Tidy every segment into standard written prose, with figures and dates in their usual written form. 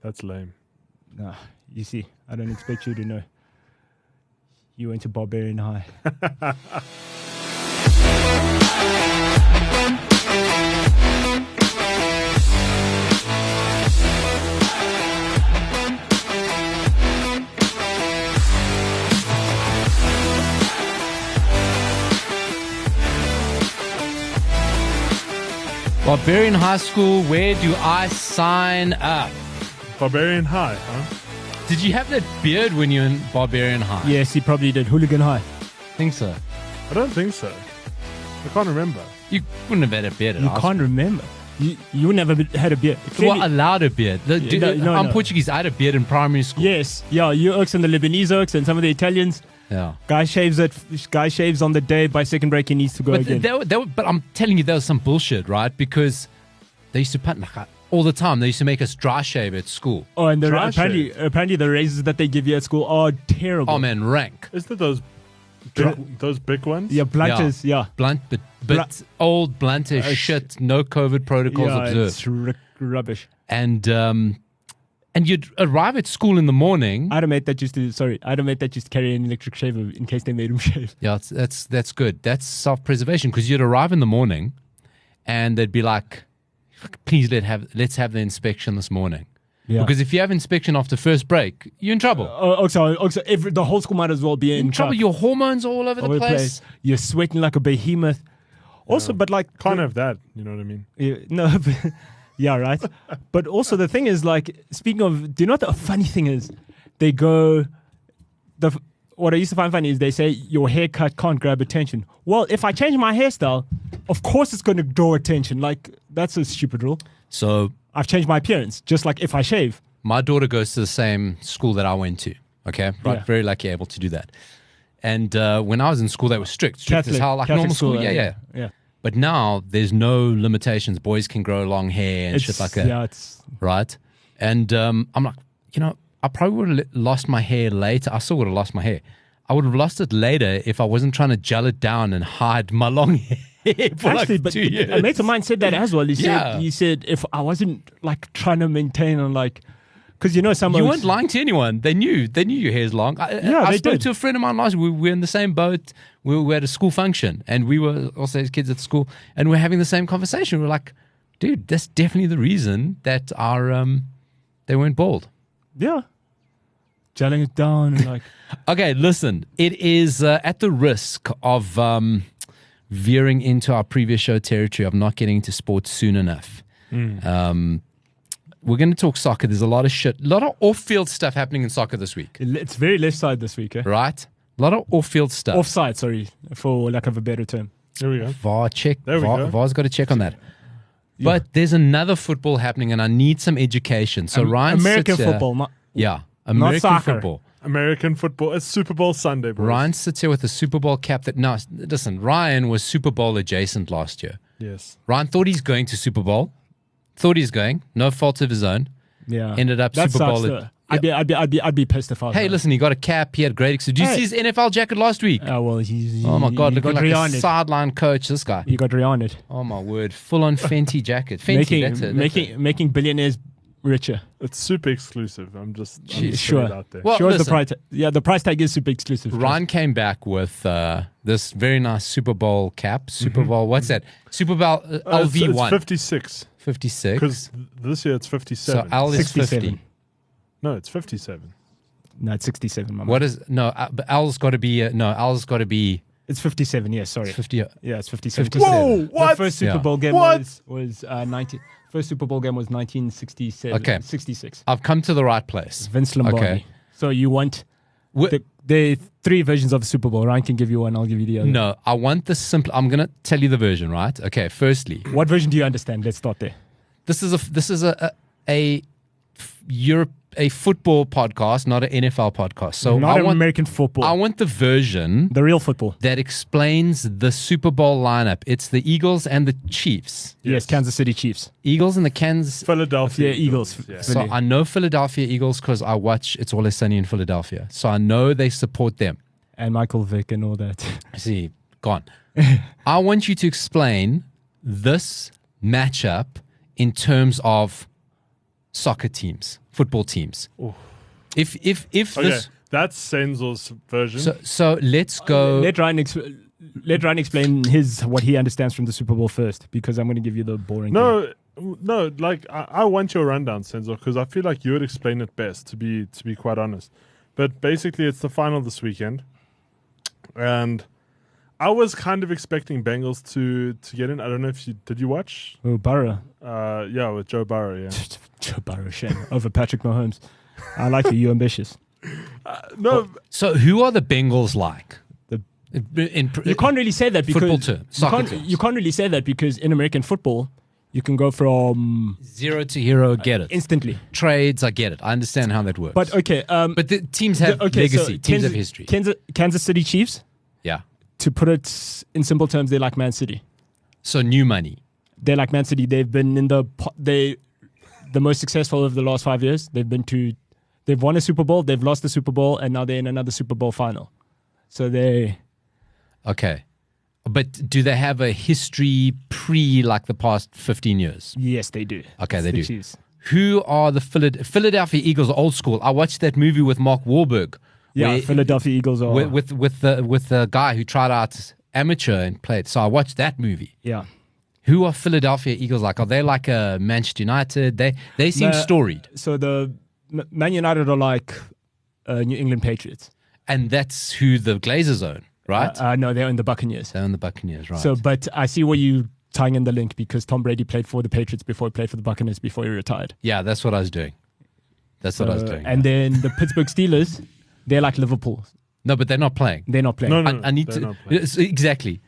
That's lame. Nah, you see, I don't expect you to know. You went to Barbarian High. Barbarian High School, where do I sign up? Barbarian High, huh? Did you have that beard when you were in Barbarian High? Yes, he probably did. Hooligan High. Think so. I don't think so. I can't remember. You wouldn't have had a beard at You high can't school. remember. You never had a beard. Well, allowed a beard. I'm no. Portuguese. I had a beard in primary school. Yes, yeah, you Oaks and the Lebanese Oaks and some of the Italians. Yeah. Guy shaves on the day. By second break, he needs to go again. But I'm telling you, there was some bullshit, right? Because they used to punt all the time. They used to make us dry shave at school. Oh, and Dry apparently the razors that they give you at school are terrible. Oh man, rank. Isn't it those big ones? Yeah, blunters, yeah. Blunt, but old blunt as shit. No COVID protocols Yeah, observed. it's rubbish. And you'd arrive at school in the morning. I had a mate that used to carry an electric shaver in case they made him shave. Yeah, that's good. That's self-preservation, because you'd arrive in the morning, and they'd be like, "Please let's have the inspection this morning." Yeah. Because if you have inspection after first break, you're in trouble. Also, the whole school might as well be in trouble. Your hormones are all over the place. You're sweating like a behemoth. Also, but like Can't have that. You know what I mean? no, yeah, right. But also the thing is, like, speaking of, do you know what the funny thing is? They go, what I used to find funny is they say your haircut can't grab attention. Well, if I change my hairstyle, of course it's going to draw attention. Like, that's a stupid rule. So I've changed my appearance, just like if I shave. my daughter goes to the same school that I went to. Okay, right, Yeah. very lucky able to do that. And when I was in school, they were strict as how, like Catholic normal school. Yeah. Yeah. But now there's no limitations. Boys can grow long hair and shit like that. Yeah, it's Right? And I'm like, I probably would have lost my hair later. I still would have lost my hair. I would have lost it later if I wasn't trying to gel it down and hide my long hair for actually, like but 2 years. a mate of mine said that as well. Yeah. He said if I wasn't like trying to maintain on like, because some You oaks- weren't lying to anyone. They knew your hair's long. I they spoke did. to a friend of mine last week. We were in the same boat. We were at a school function, and we were also as kids at school, and we're having the same conversation. We're like, dude, that's definitely the reason that they weren't bald. Yeah. Gelling it down and like. Okay, listen. It is at the risk of veering into our previous show territory of not getting to sports soon enough. We're going to talk soccer. There's a lot of shit, a lot of off-field stuff happening in soccer this week, It's very left side this week, eh? right? A lot of off-field stuff. Offside, sorry, for lack of a better term. There we go. VAR check. There we go. VAR's got to check on that. But there's another football happening, and I need some education. So Ryan American sits here- football, not Yeah, American soccer. football. American football. It's Super Bowl Sunday, bro. Ryan sits here with a Super Bowl cap that, no, listen, Ryan was Super Bowl adjacent last year. Yes. Ryan thought he's going to Super Bowl. Thought he's going. No fault of his own. yeah. Ended up That Super sucks, Bowl. though. I'd be pissed if I was Hey, there. listen, he got a cap. He had great experience. Did you Hey. see his NFL jacket last week? Oh well, he's Oh my God, he looking got like a Rihanna. sideline coach, this guy. He got Rihanna. Oh my word, full on Fenty jacket. Fenty, that's it. making billionaires richer. It's super exclusive. I'm just Jeez. putting Sure. it out there. Well, Sure, the listen. price. Yeah, the price tag is super exclusive. Ryan came back with this very nice Super Bowl cap. Super Bowl, what's that? Super Bowl It's LV1. 56. 56. Because this year it's So 57. L is 67. 50. No, it's 57. No, it's 67. My man. What is, no, but L's got to be, L's got to be It's 57. Yeah, sorry. 50. Yeah, it's 57. 57. Whoa, what? The first Super Yeah. Bowl game What? was 19. First Super Bowl game was 1967. Okay. 66. I've come to the right place. Vince Lombardi. Okay. So you want Wh- the three versions of the Super Bowl. Ryan can give you one. I'll give you the other. No, I want the simple, I'm going to tell you the version, right? Okay, firstly, What version do you understand? Let's start there. this is a football podcast, not an NFL podcast. So Not I want American football. I want the version the real football. that explains the Super Bowl lineup. It's the Eagles and the Chiefs. Yes, Kansas City Chiefs. Eagles and the Kansas. Philadelphia Yeah, Eagles. Yeah. So I know Philadelphia Eagles because I watch It's Always Sunny in Philadelphia. So I know they support them. And Michael Vick and all that. See, gone. I want you to explain this matchup in terms of soccer teams, football teams. Oh. If Okay, this, that's Senzo's version. so let's go. Let Ryan explain what he understands from the Super Bowl first, because I'm going to give you the boring. thing. No, like I want your rundown, Senzo, because I feel like you would explain it best. To be quite honest, but basically it's the final this weekend, and I was kind of expecting Bengals to get in. I don't know if did you watch? Oh, Burrow. Yeah, with Joe Burrow. Yeah. Joe Burrow, shame over Patrick Mahomes. I like you ambitious. No, So who are the Bengals like? You can't really say that because Football term, soccer terms. you can't really say that because in American football, you can go from 0 to hero. Get it? instantly. Trades, I get it. I understand how that works. But okay, but the teams have legacy. Teams have history. Kansas City Chiefs. Yeah. To put it in simple terms, they're like Man City. So new money. They're like Man City. They've been in the most successful of the last 5 years. They've won a Super Bowl, they've lost the Super Bowl, and now they're in another Super Bowl final. So Okay. But do they have a history like the past 15 years? yes, they do. Okay, It's they the do. Chiefs. Who are the Philadelphia Eagles? Old school. I watched that movie with Mark Wahlberg. Yeah, where- Philadelphia Eagles are. with the guy who tried out amateur and played. So I watched that movie. Yeah. Who are Philadelphia Eagles like? Are they like a Manchester United? They seem No. storied, So the Man United are like New England Patriots. and that's who the Glazers own, right? No, they're in the Buccaneers. They're on the Buccaneers, right? So, but I see where you tying in the link because Tom Brady played for the Patriots before he played for the Buccaneers before he retired. yeah, that's what I was doing. That's what I was doing. And then the Pittsburgh Steelers, they're like Liverpool. No, but they're not playing. They're not playing. No, I need they're to not playing. exactly.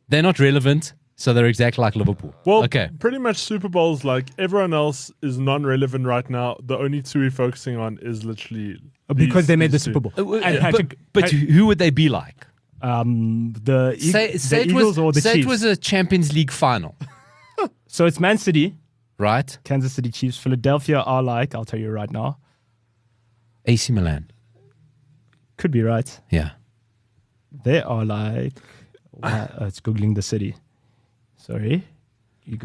They're not relevant, so they're exactly like Liverpool. Well, okay. pretty much Super Bowls, like everyone else is non-relevant right now. The only two we're focusing on is literally Because they made the these Super two. Bowl. And Patrick, But who would they be like? the Say it Eagles was or the say Chiefs. it was a Champions League final, So it's Man City, right? Kansas City Chiefs, Philadelphia are like, I'll tell you right now, AC Milan. could be right. Yeah. They are like, it's Googling the city. Sorry.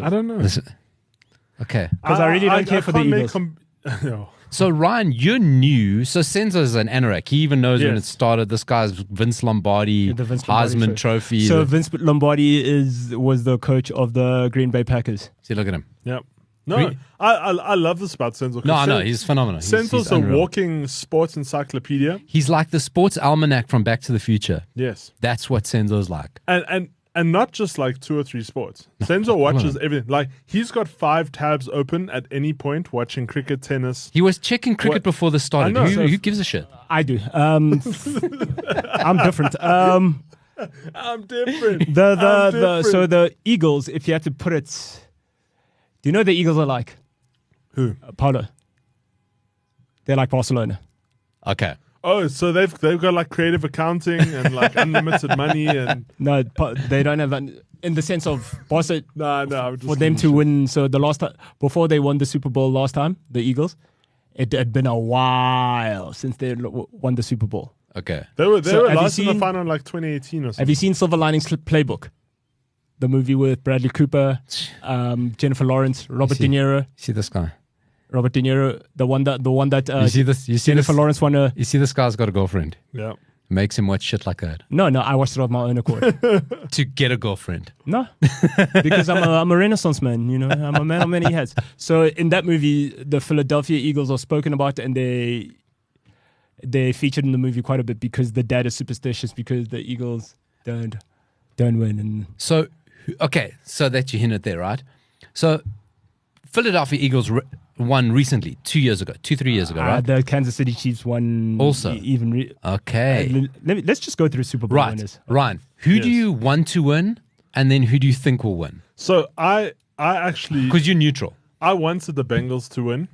I don't know. Okay. Because I really don't care for the can't make Eagles. no. So Ryan, you're new. So Senzo's an anorak. He even knows when it Yes. started. This guy's Vince Lombardi, The Vince Lombardi Heisman show. Trophy. So Vince Lombardi was the coach of the Green Bay Packers. See, look at him. Yep. No, I love this about Senzo. No, I know he's phenomenal. Senzo's a unreal. walking sports encyclopedia. He's like the sports almanac from Back to the Future. Yes. That's what Senzo's like. And not just like 2 or 3 sports. Senzo watches everything. Like he's got 5 tabs open at any point watching cricket, tennis. He was checking cricket What? before this started. I know. Who gives a shit? I do. I'm different. I'm different. So the Eagles, if you had to put it, do you know what the Eagles are like? Who? Paulo. They're like Barcelona. Okay. Oh, so they've got like creative accounting and like unlimited money and No, they don't have that in the sense of Barca. no. I'm just For them to win, so the last time before they won the Super Bowl last time, the Eagles, it had been a while since they won the Super Bowl. Okay. They were So have you last in the seen- final in like 2018 or something. Have you seen Silver Linings Playbook? The movie with Bradley Cooper, Jennifer Lawrence, Robert De Niro. See this guy. Robert De Niro, the one that You see this? You see Jennifer this? Lawrence won a. You see this guy's got a girlfriend. Yeah. Makes him watch shit like that No, I watched it of my own accord. to get a girlfriend. No, because I'm a Renaissance man. You know, I'm a man of many hats. So in that movie, the Philadelphia Eagles are spoken about, and they featured in the movie quite a bit because the dad is superstitious because the Eagles don't win. And So, okay, so that you hinted there, right? So, Philadelphia Eagles won recently, 3 years ago, right? the Kansas City Chiefs won Also. Okay. Let's just go through Super Bowl Right. winners. Ryan, who do Yes. you want to win? And then who do you think will win? So I actually Because you're neutral. I wanted the Bengals to win.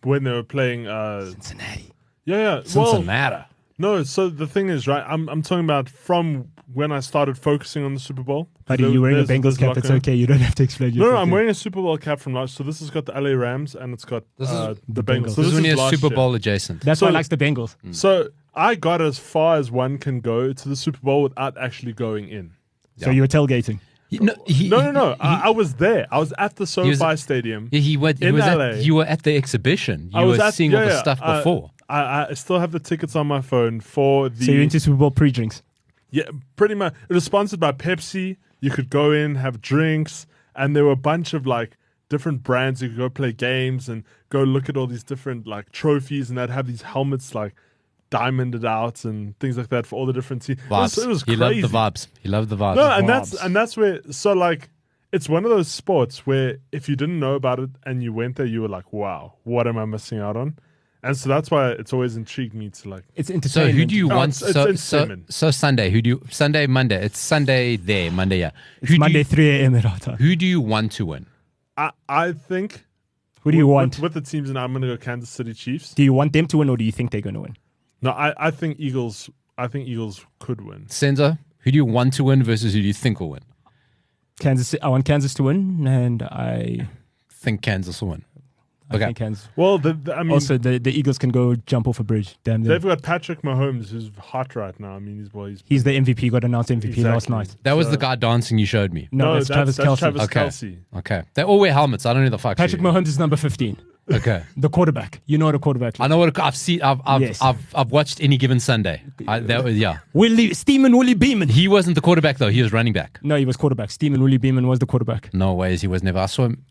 When they were playing Cincinnati. yeah. Cincinnati. No, so the thing is, right, I'm talking about from when I started focusing on the Super Bowl. Buddy, you're wearing a There's Bengals cap. It's locker. okay. You don't have to explain No, yourself. I'm wearing a Super Bowl cap from last. So this has got the LA Rams and it's got This is the the Bengals. Bengals. So This is when you're last Super year. Bowl adjacent. That's why I So- likes the Bengals. So I got as far as one can go to the Super Bowl without actually going in. So you were tailgating. No, I was there. I was at the SoFi Stadium. He was LA. you were at the exhibition. You were seeing all the stuff before. I still have the tickets on my phone for the. So you're into Super Bowl pre-drinks? Yeah, pretty much. It was sponsored by Pepsi. You could go in, have drinks, and there were a bunch of like different brands. You could go play games and go look at all these different like trophies, and they'd have these helmets like diamonded out and things like that for all the different teams. It was He crazy. loved the vibes. He loved the vibes. No, and that's where. So like, it's one of those sports where if you didn't know about it and you went there, you were like, "Wow, what am I missing out on?" And so that's why it's always intrigued me to like. It's So entertainment. who do you want? it's entertainment. So Sunday. Who do you? Sunday, Monday. It's Sunday there. Monday, yeah. It's Monday 3 a.m. at our time. Who do you want to win? I think. Who do you want? With the teams, and I'm going to go Kansas City Chiefs. Do you want them to win, or do you think they're going to win? No, I think Eagles. I think Eagles could win. Senzo, who do you want to win versus who do you think will win? Kansas. I want Kansas to win, and I Think Kansas will win. Okay. think Kansas. Well, I mean, Also, the Eagles can go jump off a bridge. Damn them. they've got Patrick Mahomes, who's hot right now. I mean, he's He's the MVP. Got announced MVP last Exactly. night. That was So- the guy dancing you showed me. No, that's Travis Kelce. Travis Okay. Kelce. Okay. They all wear helmets. I don't know who the fuck. Patrick she is. Mahomes is number 15. Okay. The quarterback. You know what a quarterback I is. know what I've seen. Yes. I've watched any given Sunday. That was, yeah. Willie Beeman. He wasn't the quarterback though. He was running back. No, he was quarterback. Steeman Willie Beeman was the quarterback. No ways. He was never. I saw him.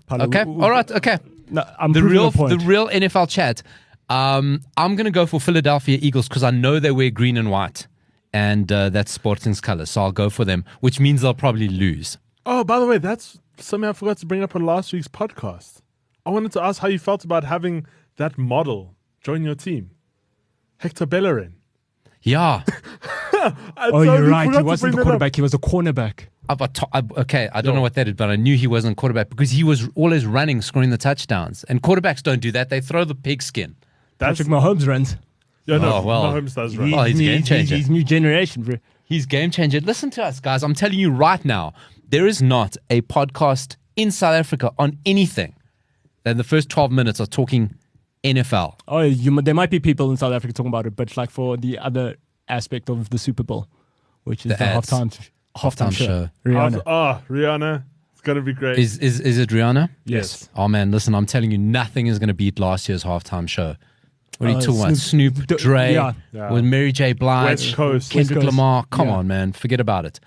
Paulo, Okay. All right. Okay. No, I'm The proving real a point. NFL chat. I'm going to go for Philadelphia Eagles because I know they wear green and white, and that's Sporting's color. So I'll go for them, which means they'll probably lose. Oh, by the way, that's something I forgot to bring up on last week's podcast. I wanted to ask how you felt about having that model join your team, Hector Bellerin. Yeah. Oh, you're right. He wasn't the quarterback. He was a cornerback. I don't know what that is, but I knew he wasn't quarterback because he was always running, scoring the touchdowns. And quarterbacks don't do that. They throw the pigskin. Patrick Mahomes runs. Yeah, no, Oh, well. Mahomes does run. Oh, he's game changer. He's new generation, bro. He's game changer. Listen to us, guys. I'm telling you right now, there is not a podcast in South Africa on anything that the first 12 minutes are talking NFL. Oh, there might be people in South Africa talking about it, but like for the other aspect of the Super Bowl, which is the ads. halftime show. Rihanna. Rihanna. Oh, Rihanna. It's going to be great. Is it Rihanna? Yes. Oh man, listen, I'm telling you, nothing is going to beat last year's halftime show. What are you talking about? Snoop, Snoop, Dre, yeah. with Mary J. Blige, West Coast. Kendrick West Coast. Lamar. Come Yeah. on, man, forget about it.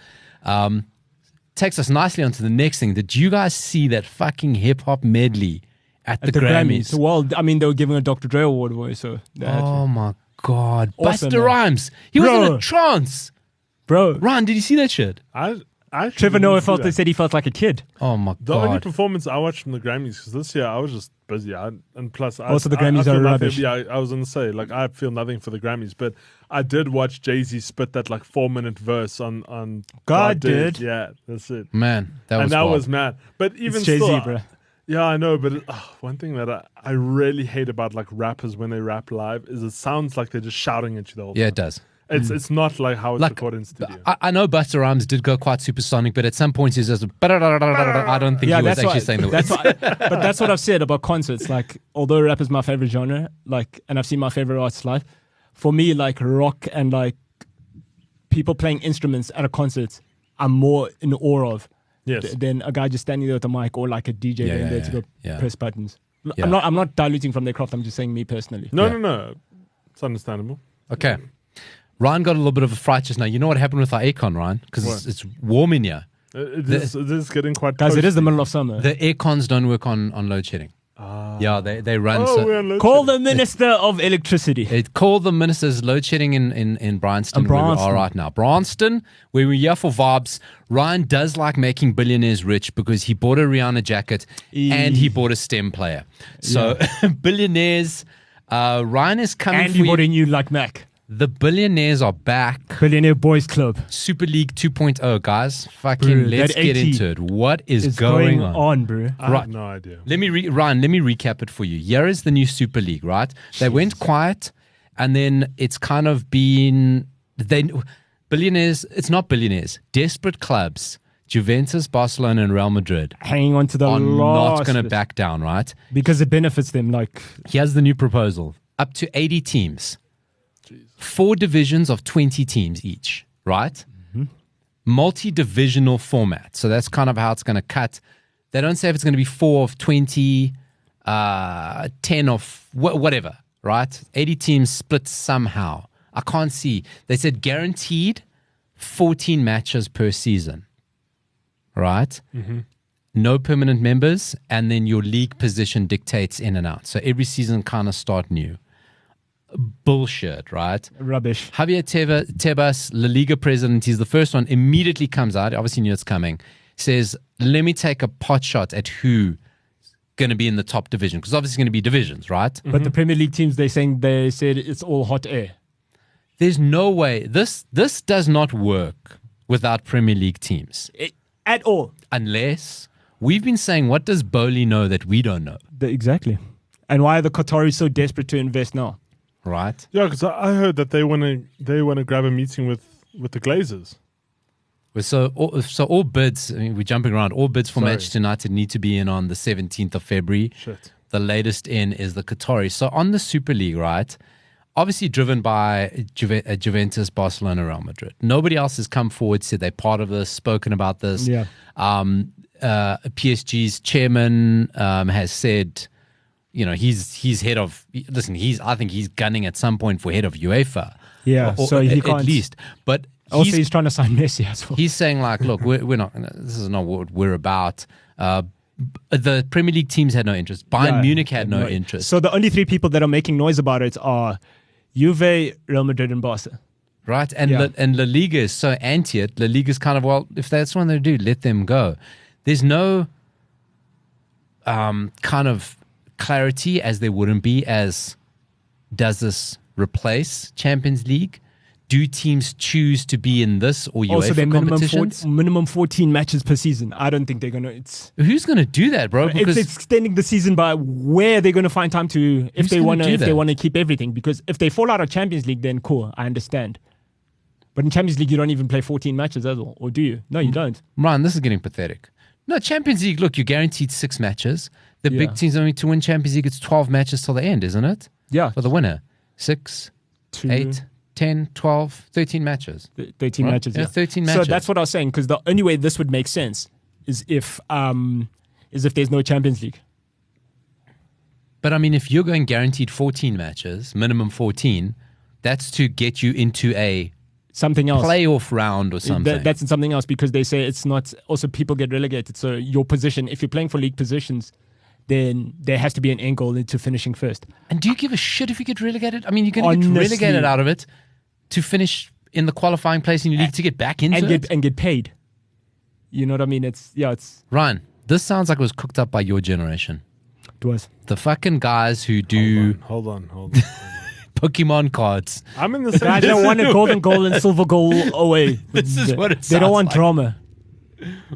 Takes us nicely onto the next thing. Did you guys see that fucking hip hop medley at the Grammys? Well, I mean, they were giving a Dr. Dre award away, so they had to. Oh my god, Awesome, Busta man. Rhymes. He was in Bro. a trance. Bro, Ryan, did you see that shit? I Trevor Noah felt said he felt like a kid. Oh my the only god. performance I watched from the Grammys, because this year I was just busy. And plus, Also, the I Grammys feel are nothing- rubbish. Yeah, I was going to say, like, I feel nothing for the Grammys, but I did watch Jay-Z spit that, like, 4-minute verse on God did. Yeah, that's it. Man, that was That wild. was mad. But even It's Jay-Z, still, bro. yeah, I know, but one thing that I really hate about, like, rappers when they rap live is it sounds like they're just shouting at you the whole time. Yeah, it does. It's not like how it's Like, recorded in studio. I know Busta Rhymes did go quite supersonic, but at some points he's just I don't think he was actually saying the words. But that's what I've said about concerts. Like, although rap is my favorite genre, like, and I've seen my favorite artists live, for me, like, rock and like people playing instruments at a concert, I'm more in awe of Yes. than a guy just standing there with a mic or like a DJ Yeah, going yeah, there to yeah, go yeah. press buttons. Yeah. I'm not diluting from their craft. I'm just saying me personally. No. It's understandable. Okay. Ryan got a little bit of a fright just now. You know what happened with our aircon, Ryan? Because it's warm in here. It is getting quite Guys, it is the toasty. middle of summer. The air cons don't work on load shedding. Yeah, they run. Oh, so we're on load Call shedding. the Minister of Electricity. it called the ministers load shedding in Bryanston, where we Bryanston. are right now. Bryanston, where we're here for vibes. Ryan does like making billionaires rich because he bought a Rihanna jacket and he bought a STEM player. So billionaires, Ryan is coming And for you you. bought a new like Mac. The billionaires are back. Billionaire Boys Club. Super League 2.0, guys. Fucking Bro, let's that get 80 into it. What is It's going going on? bro. I Right. have no idea. Ryan, let me recap it for you. Here is the new Super League, right? They went quiet, and then it's kind of been billionaires. It's not billionaires. Desperate clubs, Juventus, Barcelona, and Real Madrid Hanging on to the are last not going to bit. back down, right? Because it benefits them. Like, Here's the new proposal: up to 80 teams, 4 divisions of 20 teams each, right? multi-divisional format. So that's kind of how it's going to cut. They don't say if it's going to be 4 of 20, 10 of whatever, right? 80 teams split somehow. I can't see. They said guaranteed 14 matches per season, right? Mm-hmm. No permanent members, and then your league position dictates in and out. So every season kind of start new. Bullshit, right? Rubbish. Javier Tebas, La Liga president, he's the first one, immediately comes out, obviously knew it's coming, says, let me take a pot shot at who going to be in the top division, because obviously going to be divisions, right? But the Premier League teams, they said it's all hot air. There's no way. This does not work without Premier League teams. At all. Unless, we've been saying, what does Bowley know that we don't know? Exactly. And why are the Qataris so desperate to invest now? Right? Yeah, because I heard that they want to grab a meeting with the Glazers. So all bids, I mean, we're jumping around, all bids for Sorry. Manchester United need to be in on the 17th of February. Shit. The latest in is the Qataris. So on the Super League, right, obviously driven by Juventus, Barcelona, Real Madrid. Nobody else has come forward, said they're part of this, spoken about this. Yeah. PSG's chairman has said, you know, he's head of, listen, I think he's gunning at some point for head of UEFA. Yeah, Or so he can't. at least. But Also, he's trying to sign Messi as well. he's saying, like, look, we're not, this is not what we're about. The Premier League teams had no interest. Bayern Munich had no interest. So the only three people that are making noise about it are Juve, Real Madrid, and Barca. Right? And Yeah. La Liga is so anti it. La Liga is kind of, well, if that's what they do, let them go. There's no kind of clarity, as there wouldn't be, as does this replace Champions League? Do teams choose to be in this or Also, they're UEFA competitions? minimum 14 matches per season. I don't think they're going to... Who's going to do that, bro? It's extending the season by where they're going to find time to... If Who's they gonna do that? want to keep everything. Because if they fall out of Champions League, then cool, I understand. But in Champions League, you don't even play 14 matches as well. Or do you? No, you don't. Ryan, this is getting pathetic. No, Champions League, look, you're guaranteed 6 matches. The Yeah. big teams only to win Champions League, it's 12 matches till the end, isn't it? Yeah. For the winner. 6, 2, 8, 10, 12, 13 matches. 13 Right? matches, Yeah, yeah. 13 So matches. that's what I was saying, because the only way this would make sense is if there's no Champions League. But I mean, if you're going guaranteed 14 matches, minimum 14, that's to get you into a Something else. playoff round or something. That's something else, because they say it's not... Also, people get relegated. So your position, if you're playing for league positions, then there has to be an end goal into finishing first. And do you give a shit if you get relegated? I mean, you're going to get Honestly. relegated out of it to finish in the qualifying place in your league to get back into it. And get paid. You know what I mean? It's... Ryan, this sounds like it was cooked up by your generation. It was. The fucking guys who do Hold on. Pokemon cards. I'm in the same. Guys don't want a golden goal and silver goal away. This is what it They don't sounds want like. drama.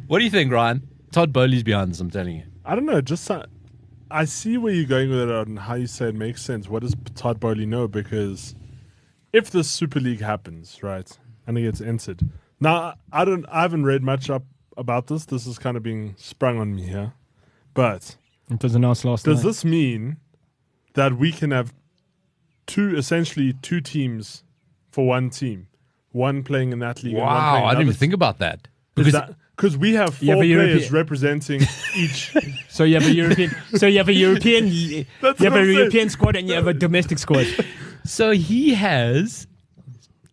What do you think, Ryan? Todd Bowley's behind this, I'm telling you. I don't know. I see where you're going with it and how you say it makes sense. What does Todd Bowley know? Because if the Super League happens, right, and it gets entered. Now, I haven't read much up about this. This is kind of being sprung on me here. But It was announced last does night. this mean that we can have essentially two teams for one team? One playing in that league and one Wow, playing in I didn't even others? think about that. Because we have You have 4 a players European- representing each. So you have a European. That's You have what a I'm saying. European squad and you have a domestic squad. So he has,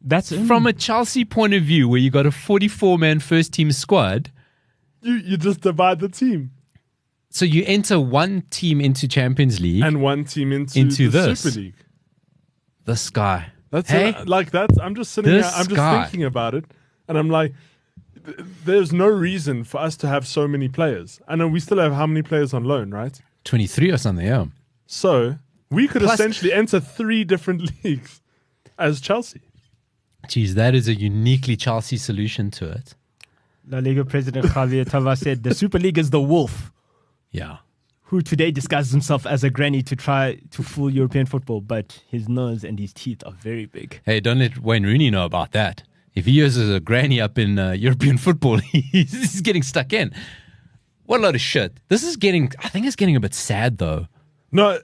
That's from a Chelsea point of view, where you got a 44-man first-team squad, You just divide the team so you enter one team into Champions League, and one team into the this. Super League. this guy. That's Hey? like that's. I'm just sitting here. This I'm just guy. thinking about it, and I'm like, there's no reason for us to have so many players. I know we still have how many players on loan, right? 23 or something, yeah. So we could Plus- essentially enter 3 different leagues as Chelsea. Geez, that is a uniquely Chelsea solution to it. La Liga president Javier Tebas said the Super League is the wolf Yeah. who today disguises himself as a granny to try to fool European football, but his nose and his teeth are very big. Hey, don't let Wayne Rooney know about that. If he uses a granny up in European football, he's getting stuck in. What a load of shit. I think it's getting a bit sad, though. No,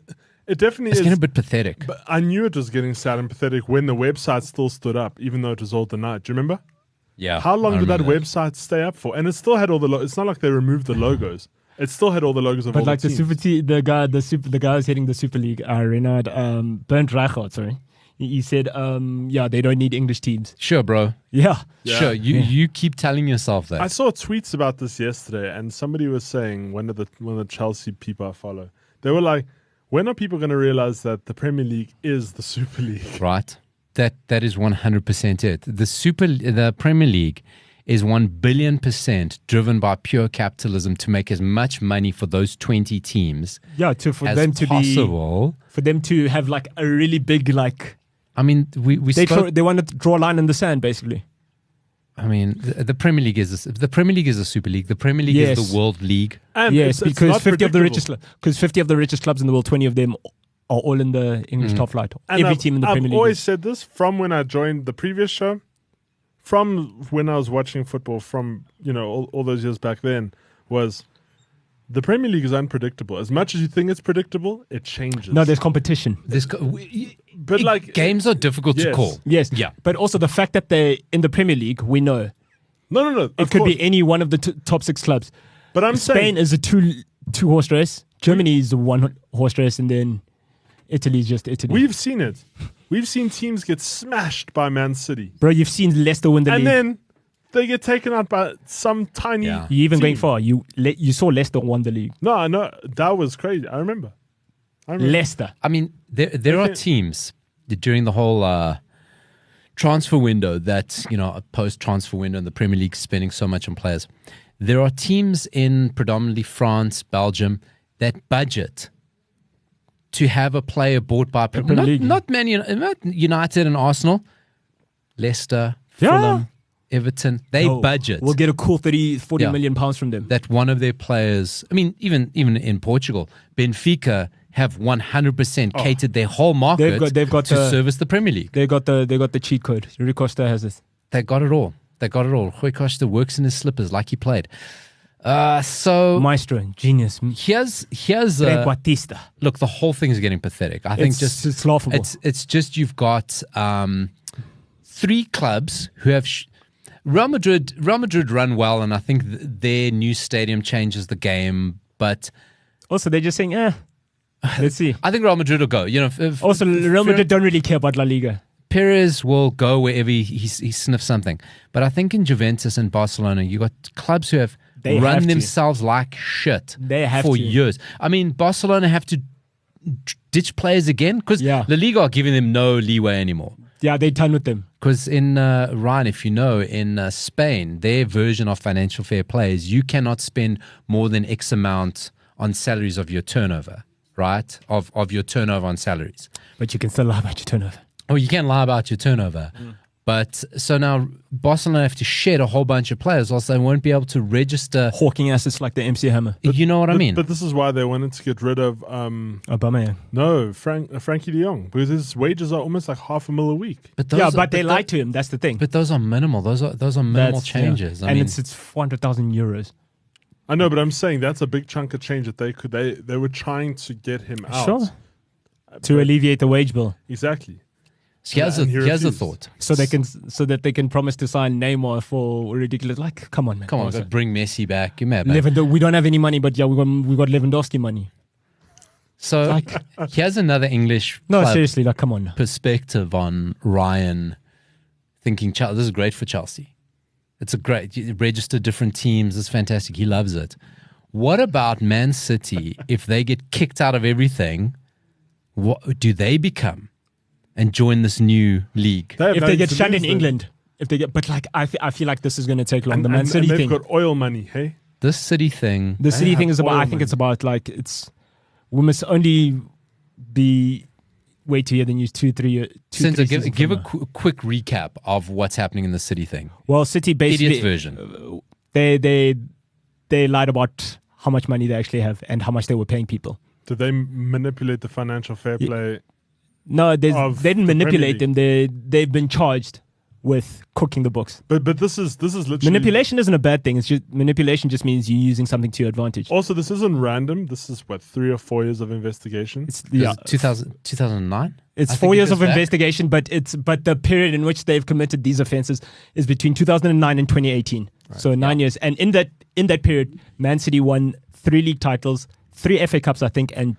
it definitely It's is. getting a bit pathetic. But I knew it was getting sad and pathetic when the website still stood up, even though it was all denied. Do you remember? Yeah. How long I did that remember website stay up for? And it still had all the. It's not like they removed the logos. It still had all the logos of But all like the teams. the guy who's heading the Super League, Renard Bernd Reichert, sorry. He said, they don't need English teams. Sure, bro. Yeah. Sure. You keep telling yourself that. I saw tweets about this yesterday, and somebody was saying, one of the Chelsea people I follow, they were like, when are people going to realize that the Premier League is the Super League? Right. That is 100% it. The Premier League is 1 billion% driven by pure capitalism to make as much money for those 20 teams For as them to possible. for them to have like a really big I mean, they want to draw a line in the sand, basically. I mean, the Premier League is a Super League. The Premier League is the World League. And Yes, it's because not 50 of the predictable. 50 of the richest clubs in the world, 20 of them are all in the English top flight. And Every I've- team in the Premier I've League. always said this from when I joined the previous show, from when I was watching football, from all those years back then, was the Premier League is unpredictable. As much as you think it's predictable, it changes. No, there's competition. But like games are difficult to Yes. call. Yes. Yeah. But also the fact that they're in the Premier League, we know. no. It could be any one of the top 6 clubs. But I'm Spain saying is a two horse race. Germany is a one horse race, and then Italy is just Italy. we've seen it. We've seen teams get smashed by Man City, Bro, you've seen Leicester win the and league. then they get taken out by some tiny. Yeah. You even going team. far. You saw Leicester won the league. No, that was crazy. I remember. Leicester. I mean, there are teams during the whole transfer window that, a post-transfer window in the Premier League spending so much on players. There are teams in predominantly France, Belgium, that budget to have a player bought by Premier League. not United and Arsenal, Leicester, Fulham, Everton. They budget. We'll get a cool 40 Yeah. million pounds from them. That one of their players, I mean, even in Portugal, Benfica have 100% catered their whole market They've got to the- service the Premier League. They got the cheat code. Rui Costa has this. They got it all. Rui Costa works in his slippers like he played. So Maestro, genius. here's Trequartista. look, the whole thing is getting pathetic. I think It's laughable. It's just you've got 3 clubs who have Real Madrid run well, and I think their new stadium changes the game. But Also, they're just saying, let's see. I think Real Madrid will go. If Also, Real Madrid don't really care about La Liga. Perez will go wherever he sniffs something. But I think in Juventus and Barcelona, you got clubs who have They run have to. themselves like shit They have for to. years. I mean, Barcelona have to ditch players again because Yeah. La Liga are giving them no leeway anymore. Yeah, they're done with them. Because in Ryan, if you know, in Spain, their version of financial fair play is you cannot spend more than X amount on salaries of your turnover, right? Of your turnover on salaries. But you can still lie about your turnover. Oh, you can't lie about your turnover. But so now Barcelona have to shed a whole bunch of players, else they won't be able to register. Hawking assets like the MC Hammer. You know what I mean? But this is why they wanted to get rid of Aubameyang. Frankie de Jong, because his wages are almost like $500,000 a week. But those Yeah, are- but they tho- lied to him. That's the thing. But those are minimal. Those are minimal That's- changes. yeah. I And mean, it's 400,000 euros. I know, but I'm saying that's a big chunk of change that they were trying to get him out. Sure. To alleviate the wage bill. Exactly. here's and he a refused. thought. So that they can promise to sign Neymar for ridiculous. Like, come on, man. Come on, Also. but bring Messi back. You mad, man? We don't have any money, but yeah, we got Lewandowski money. So Like- here's another English No, club seriously, like, come on. Now. perspective on Ryan thinking this is great for Chelsea. It's a great you register different teams. It's fantastic. He loves it. What about Man City if they get kicked out of everything? What do they become and join this new league? have If they nothing get to shunned lose, in though. England, but like I feel like this is going to take long. And, The Man City they've thing. got oil money, hey? This City thing. The City have thing is about. oil I think money. it's about like we must only wait to hear the news 2-3 years. Since give a quick recap of what's happening in the City thing. Well, City basically Idiot version. they lied about how much money they actually have and how much they were paying people. Did they manipulate the financial fair play? No, they Of didn't the manipulate Premier them. They've been charged with cooking the books. But this is literally Manipulation isn't a bad thing. It's just manipulation just means you're using something to your advantage. Also, this isn't random. This is 3 or 4 years of investigation. It's Yeah. 2009? It's I think 4 it years goes of back. investigation, but the period in which they've committed these offences is between 2009 and 2018. So 9 years. And in that period, Man City won 3 league titles, 3 FA Cups, I think, and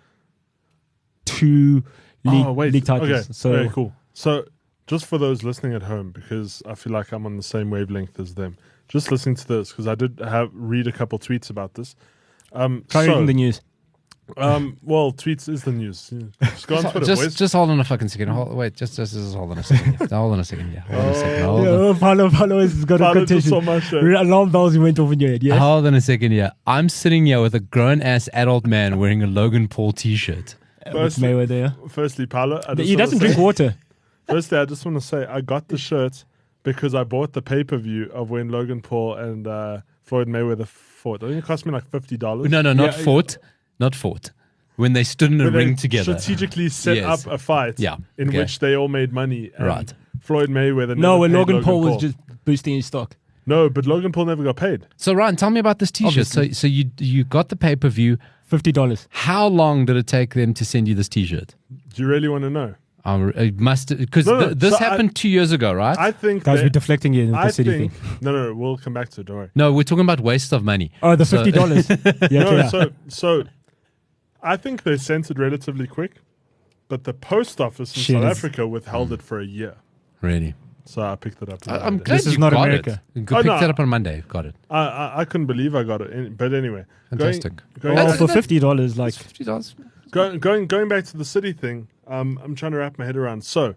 2 league titles. Okay. So Okay, cool. So just for those listening at home, because I feel like I'm on the same wavelength as them, just listening to this, because I did read a couple tweets about this. try reading the news. Well, tweets is the news. Just go on Twitter, boys. Just hold on a fucking second. Wait, just hold on a second. Hold on a second. Yeah. Hold on a second. Hold on. Paulo has got a Paulo just quotation. saw my show. Alarm bells went off in your head, yes? Hold on a second. Yeah. I'm sitting here with a grown ass adult man wearing a Logan Paul t-shirt. With Mayweather, yeah. Firstly, Paulo, He doesn't drink water. Firstly, I just want to say I got the shirt because I bought the pay-per-view of when Logan Paul and Floyd Mayweather fought. I think it cost me like $50. No, not fought. Not fought. When they stood in a But they ring together. strategically set Yes. up a fight in okay. which they all made money. And Right. Floyd Mayweather No, never when paid Logan Paul was just boosting his stock. No, but Logan Paul never got paid. So Ryan, tell me about this t-shirt. Obviously. So you got the pay-per-view. $50. How long did it take them to send you this t-shirt? Do you really want to know? It must, because No, this so happened 2 years ago, right? I think Guys, that- we're deflecting you in the I city think thing. no, we'll come back to it. Don't worry. No, we're talking about waste of money. Oh, the So- $50. Yeah, No, okay, so I think they sent it relatively quick, but the post office in Shit South is- Africa withheld it for a year. Really? So I picked it up. on I'm Monday. glad This is you not got America. it. You Oh, picked no. it up on Monday. Got it. I couldn't believe I got it. But anyway, Fantastic. Going, Well, That's- for $50, like, $50. going back to the city thing. I'm trying to wrap my head around. So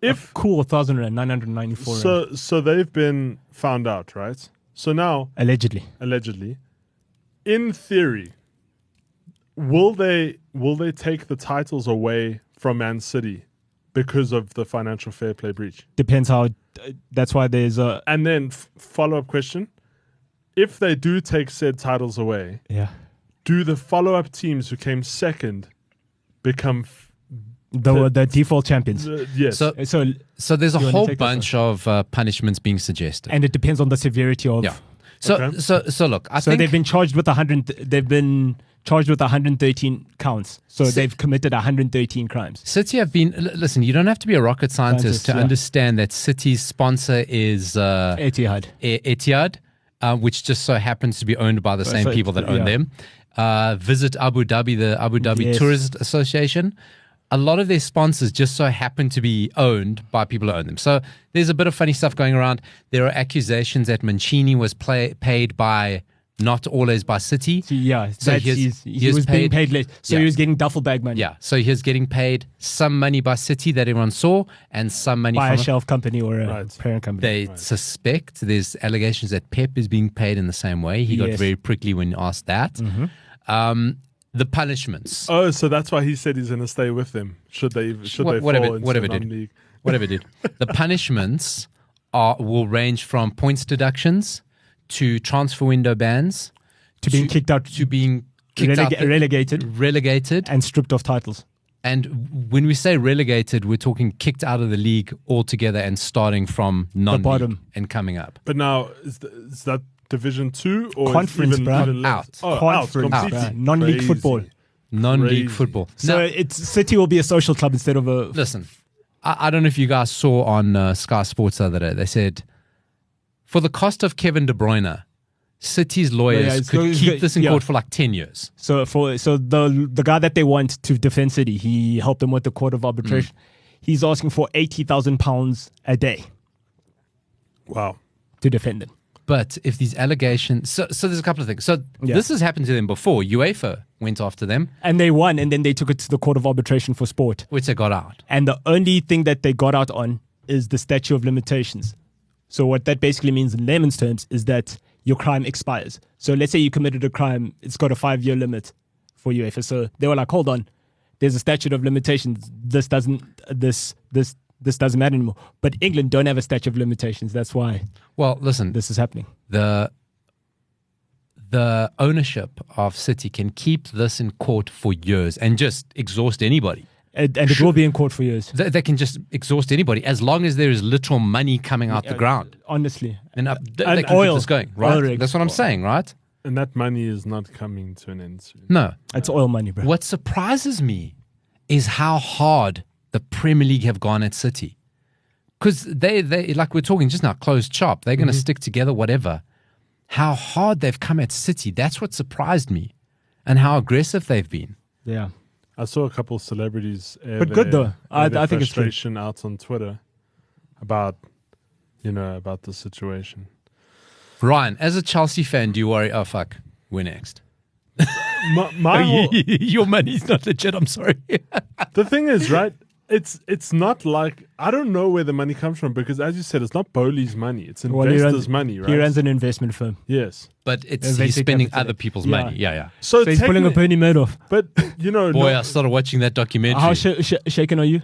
if cool 1,000 rand, 994 rand. so they've been found out, right? So now Allegedly. allegedly, in theory, will they take the titles away from Man City because of the financial fair play breach? Depends how. That's why there's a. And then follow-up question: if they do take said titles away, Yeah. do the follow-up teams who came second become The default champions. yes? So, So, there's a You wanna whole take that bunch of punishments being suggested. and it depends on the severity of. Yeah. So, Okay. so look, I So think they've been charged with 100. They've been charged with 113 counts. So they've committed 113 crimes. City have been. Listen, you don't have to be a rocket scientist to yeah. understand that City's sponsor is Etihad. Etihad, which just so happens to be owned by the same so- people that own yeah. them. Visit Abu Dhabi, the Abu Dhabi Yes. Tourist Association. A lot of their sponsors just so happen to be owned by people who own them. So there's a bit of funny stuff going around. There are accusations that Mancini was paid by, not always by City. Yeah, So that's, he was being paid less. So Yeah. he was getting duffel bag money Yeah, so he was getting paid some money by City that everyone saw, and some money by from a shelf company or a Right. parent company. They suspect there's allegations that Pep is being paid in the same way. He got Yes. very prickly when asked that. The punishments, Oh, so that's why he said he's going to stay with them. Should they fall whatever into did, non-league? whatever did. The punishments will range from points deductions to transfer window bans to being kicked out, to being kicked out, relegated, and stripped of titles. And when we say relegated, we're talking kicked out of the league altogether and starting from non-league bottom. and coming up. But now is that Division 2 or Conference, even, bruh. even less? Out. Oh, Conference, out completely. bruh. Non-league Crazy. football. Non-league Crazy. football. So Now, it's City will be a social club instead of a. listen, I don't know if you guys saw on Sky Sports the other day, they said, for the cost of Kevin De Bruyne, City's lawyers it's could go- keep this in yeah. court for like 10 years. So the guy that they want to defend City, he helped them with the court of arbitration. He's asking for £80,000 a day Wow. to defend them. But if these allegations, so there's a couple of things. So Yeah. this has happened to them before. UEFA went after them, And they won, and then they took it to the court of arbitration for sport. which they got out. And the only thing that they got out on is the statute of limitations. So what that basically means in layman's terms is that your crime expires. So let's say you committed a crime, it's got a 5-year limit for UEFA. So they were like, hold on, there's a statute of limitations. This doesn't matter anymore. But England don't have a statute of limitations. That's why Well, listen, this is happening. the ownership of City can keep this in court for years and just exhaust anybody. And it will be in court for years. They can just exhaust anybody as long as there is literal money coming out the ground. Honestly. And they And can oil. keep this going, right? Oil rigs. That's what I'm saying, right? And that money is not coming to an end soon. No. It's oil money, bro. What surprises me is how hard the Premier League have gone at City. Because they like we're talking just now, closed shop. They're going to stick together, whatever. How hard they've come at City. That's what surprised me. And how aggressive they've been. Yeah. I saw a couple of celebrities. But good though. I think it's good. frustration out on Twitter about the situation. Ryan, as a Chelsea fan, do you worry? Oh, fuck. We're next. My whole, Your money's not legit. I'm sorry. the thing is, right? It's not like I don't know where the money comes from because, as you said, it's not Bowley's money. It's investors' money, right? He runs an investment firm. Yes, But He's he's spending capitalistic. other people's Yeah. money. Yeah. so So he's pulling a Bernie Madoff. But Boy, I started watching that documentary. How shaken are you?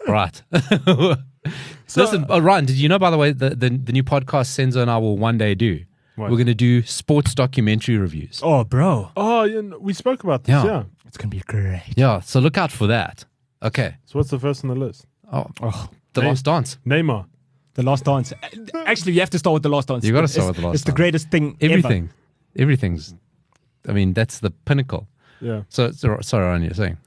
Right. Listen, Ryan, did you know, by the way, the new podcast Senzo and I will one day do? What? We're going to do sports documentary reviews. Oh, bro. Oh, we spoke about this. Yeah. Yeah. It's going to be great. Yeah, so look out for that. Okay. So what's the first on the list? Oh, Oh, The Last Dance. Neymar. The Last Dance. Actually, you have to start with The Last Dance. You gotta start with The Last It's the Dance. greatest thing Everything. Everything's, I mean, that's the pinnacle. Yeah. So sorry, Ryan, you're saying.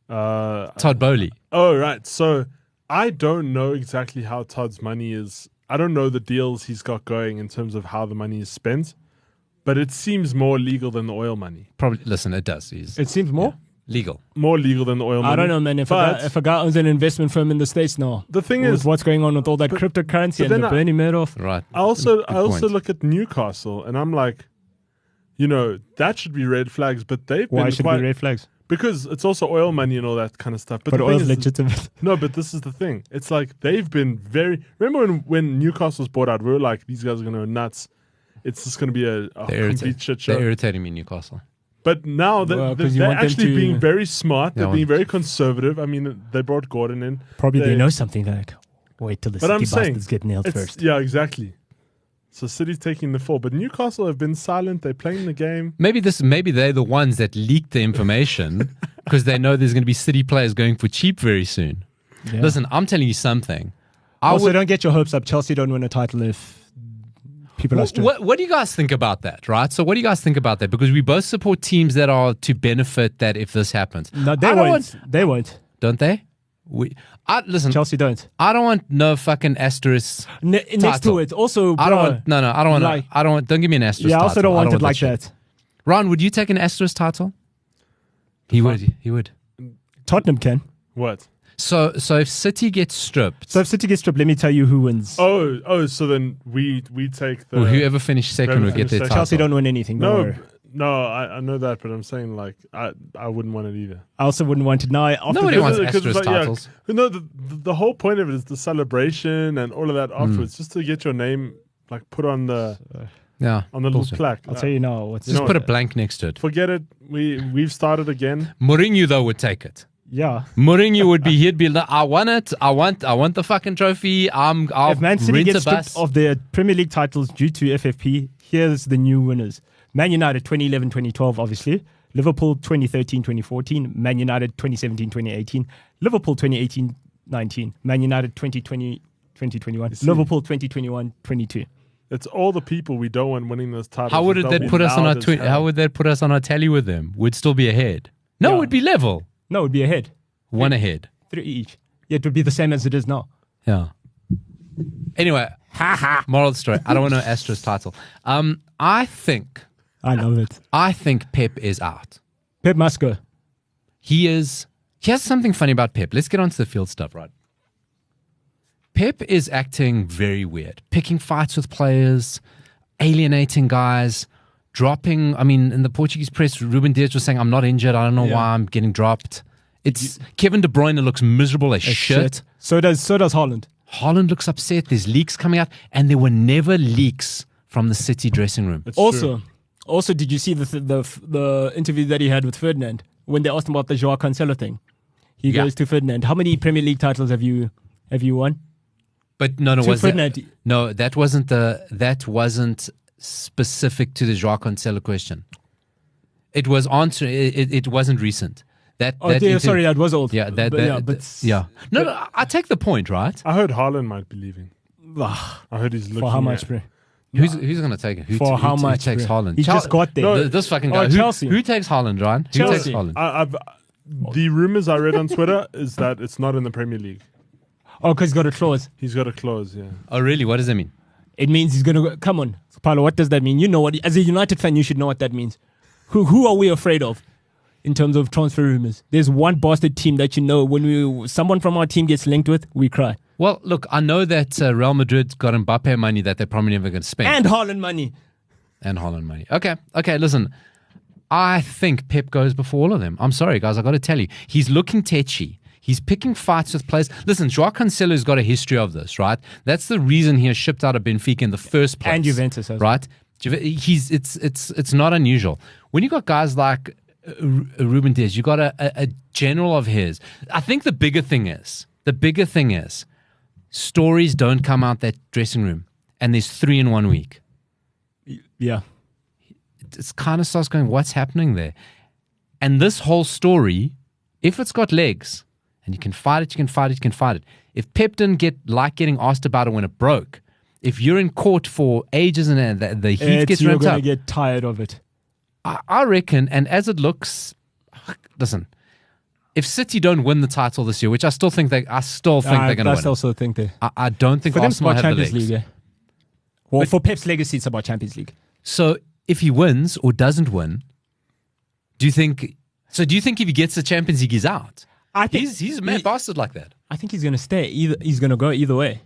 Todd. Todd Bowley. Oh, right. So I don't know exactly how Todd's money is. I don't know the deals he's got going in terms of how the money is spent, but it seems more legal than the oil money. Probably, listen, it does. He's It seems more. legal. More legal than the oil money. I don't know, man. If a guy owns an investment firm in the States now, The thing with is, what's going on with all that cryptocurrency and then the Bernie Madoff. Right. I also Good point. look at Newcastle and I'm like, that should be red flags, but they've Why been should quite, be red flags? because it's also oil money and all that kind of stuff. But But the oil's thing is, legitimate. no, but this is the thing. It's like they've been remember when Newcastle was bought out, we were like, these guys are going to go nuts. It's just going to be a complete shit show. They're irritating me, Newcastle. But now Well, 'cause you they're want them actually to- being very smart. Yeah, They're being very conservative. I mean, they brought Gordon in. Probably they know something like, wait till the But City I'm saying, bastards get nailed first. Yeah, exactly. So City's taking the fall. But Newcastle have been silent. They're playing the game. Maybe they're the ones that leaked the information because they know there's going to be City players going for cheap very soon. Yeah. Listen, I'm telling you something. Also, don't get your hopes up. Chelsea don't win a title if people are strict. What do you guys think about that, right? So what do you guys think about that? Because we both support teams that are to benefit that if this happens. No, they I don't won't. They won't. Don't they? Listen, Chelsea don't. I don't want no fucking asterisk. Next title. to it, also, bro, I don't want, no, I don't want, like- I don't want, don't give me an asterisk yeah, I title. also don't want it like shit. that. Ron, would you take an asterisk title? He would. Tottenham can. What? So if City gets stripped, So if City gets stripped, let me tell you who wins. Oh, so then we take the or whoever finished second Whoever will get finished their second. title. Chelsea don't win anything. Don't worry. No, I know that, but I'm saying like I wouldn't want it either. I also wouldn't want it. Now, after Nobody the- wants Because it's asterisk titles. No, the whole point of it is the celebration and all of that afterwards, just to get your name like put on the Yeah. little bullshit. plaque. I'll tell you now. What's Just know put a what? blank next to it. Forget it. We've started again. Mourinho though would take it. yeah. Mourinho would be. He'd be like, I want it. I want the fucking trophy. I'll If Man City rent gets a stripped bus. of their Premier League titles due to FFP, here's the new winners. Man United 2011-2012, obviously. Liverpool 2013-2014. Man United 2017-2018. Liverpool 2018-19. Man United 2020-2021. see. Liverpool 2021-22. It's all the people we don't want winning those titles. How would They'll that be put us on loud our as tweet? hell. How would that put us on our tally with them? We'd still be ahead. No, Yeah. it'd be level. No, it would be ahead. One ahead. 3 each. Yeah, it would be the same as it is now. Yeah. Anyway, moral of the story. I don't want no asterisk title. I think I love it. Pep is out. Pep must go. Here's something funny about Pep. Let's get on to the field stuff, right? Pep is acting very weird, picking fights with players, alienating guys, dropping. I mean, in the Portuguese press, Ruben Dias was saying, I'm not injured. I don't know why I'm getting dropped. It's Kevin De Bruyne looks miserable as shit. So does Haaland. Haaland looks upset. There's leaks coming out, and there were never leaks from the City dressing room. It's true. Also, did you see the interview that he had with Ferdinand when they asked him about the Joao Cancelo thing? He Yeah. goes to Ferdinand, how many Premier League titles have you won? But no, To was that, Ferdinand. no, that wasn't specific to the Joao Cancelo question. It was answer. It wasn't recent. That Sorry, that was old. Yeah, but No, I take the point, right? I heard Haaland might be leaving. Ah, I heard he's looking for how much, at- bro? Who's going to take it? For how much? Who takes bro? Haaland? He just got there. No, This fucking guy. Chelsea. Who takes Haaland, Ryan? Who Chelsea. takes Haaland? The rumors I read on Twitter is that it's not in the Premier League. Oh, because he's got a clause. He's got a clause, yeah. Oh, really? What does that mean? It means he's going to go. Come on. Paulo, what does that mean? You know what? As a United fan, you should know what that means. Who are we afraid of in terms of transfer rumors? There's one bastard team that you know when someone from our team gets linked with, we cry. Well, look, I know that Real Madrid got Mbappe money that they're probably never going to spend. And Haaland money. And Haaland money. Okay, listen. I think Pep goes before all of them. I'm sorry, guys. I got to tell you. He's looking tetchy. He's picking fights with players. Listen, Joao Cancelo's got a history of this, right? That's the reason he was shipped out of Benfica in the first place. And Juventus as well. Right? It's not unusual. When you got guys like Ruben Dias, you got a general of his. I think the bigger thing is stories don't come out that dressing room, and there's 3 in 1 week. Yeah. It's kind of starts going, what's happening there? And this whole story, if it's got legs and you can fight it, you can fight it, you can fight it. If Pep didn't like getting asked about it when it broke, if you're in court for ages and the heat gets you're ramped going up, to get tired of it. I reckon, and as it looks, listen, if City don't win the title this year, which I still think they're going to win. I also think they. I don't think For them, it's Arsenal about have the Champions legs. League. Yeah. Well, for Pep's legacy, it's about Champions League. So if he wins or doesn't win, do you think if he gets the Champions League, he's out? I think He's a mad bastard like that. I think he's going to stay. He's going to go either way.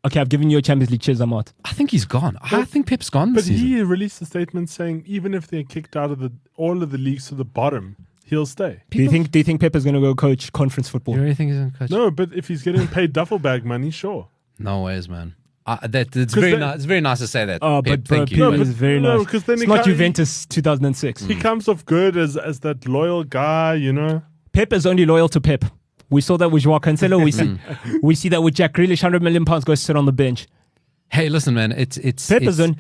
Okay, I've given you a Champions League. Cheers, I'm out. I think he's gone. I think Pep's gone But this season. he released a statement saying even if they're kicked out of all of the leagues to the bottom, he'll stay. Do you think Pep is going to go coach conference football? You really think he's going to coach? No, but if he's getting paid duffel bag money, sure. No ways, man. It's very nice. It's very nice to say that. Oh, Pep, but bro, thank Pep you. is very nice. because then It's he not can't- Juventus 2006. He comes off good as that loyal guy, you know. Pep is only loyal to Pep. We saw that with Joao Cancelo. We see that with Jack Grealish. £100 million go sit on the bench. Hey, listen, man. Pep is on.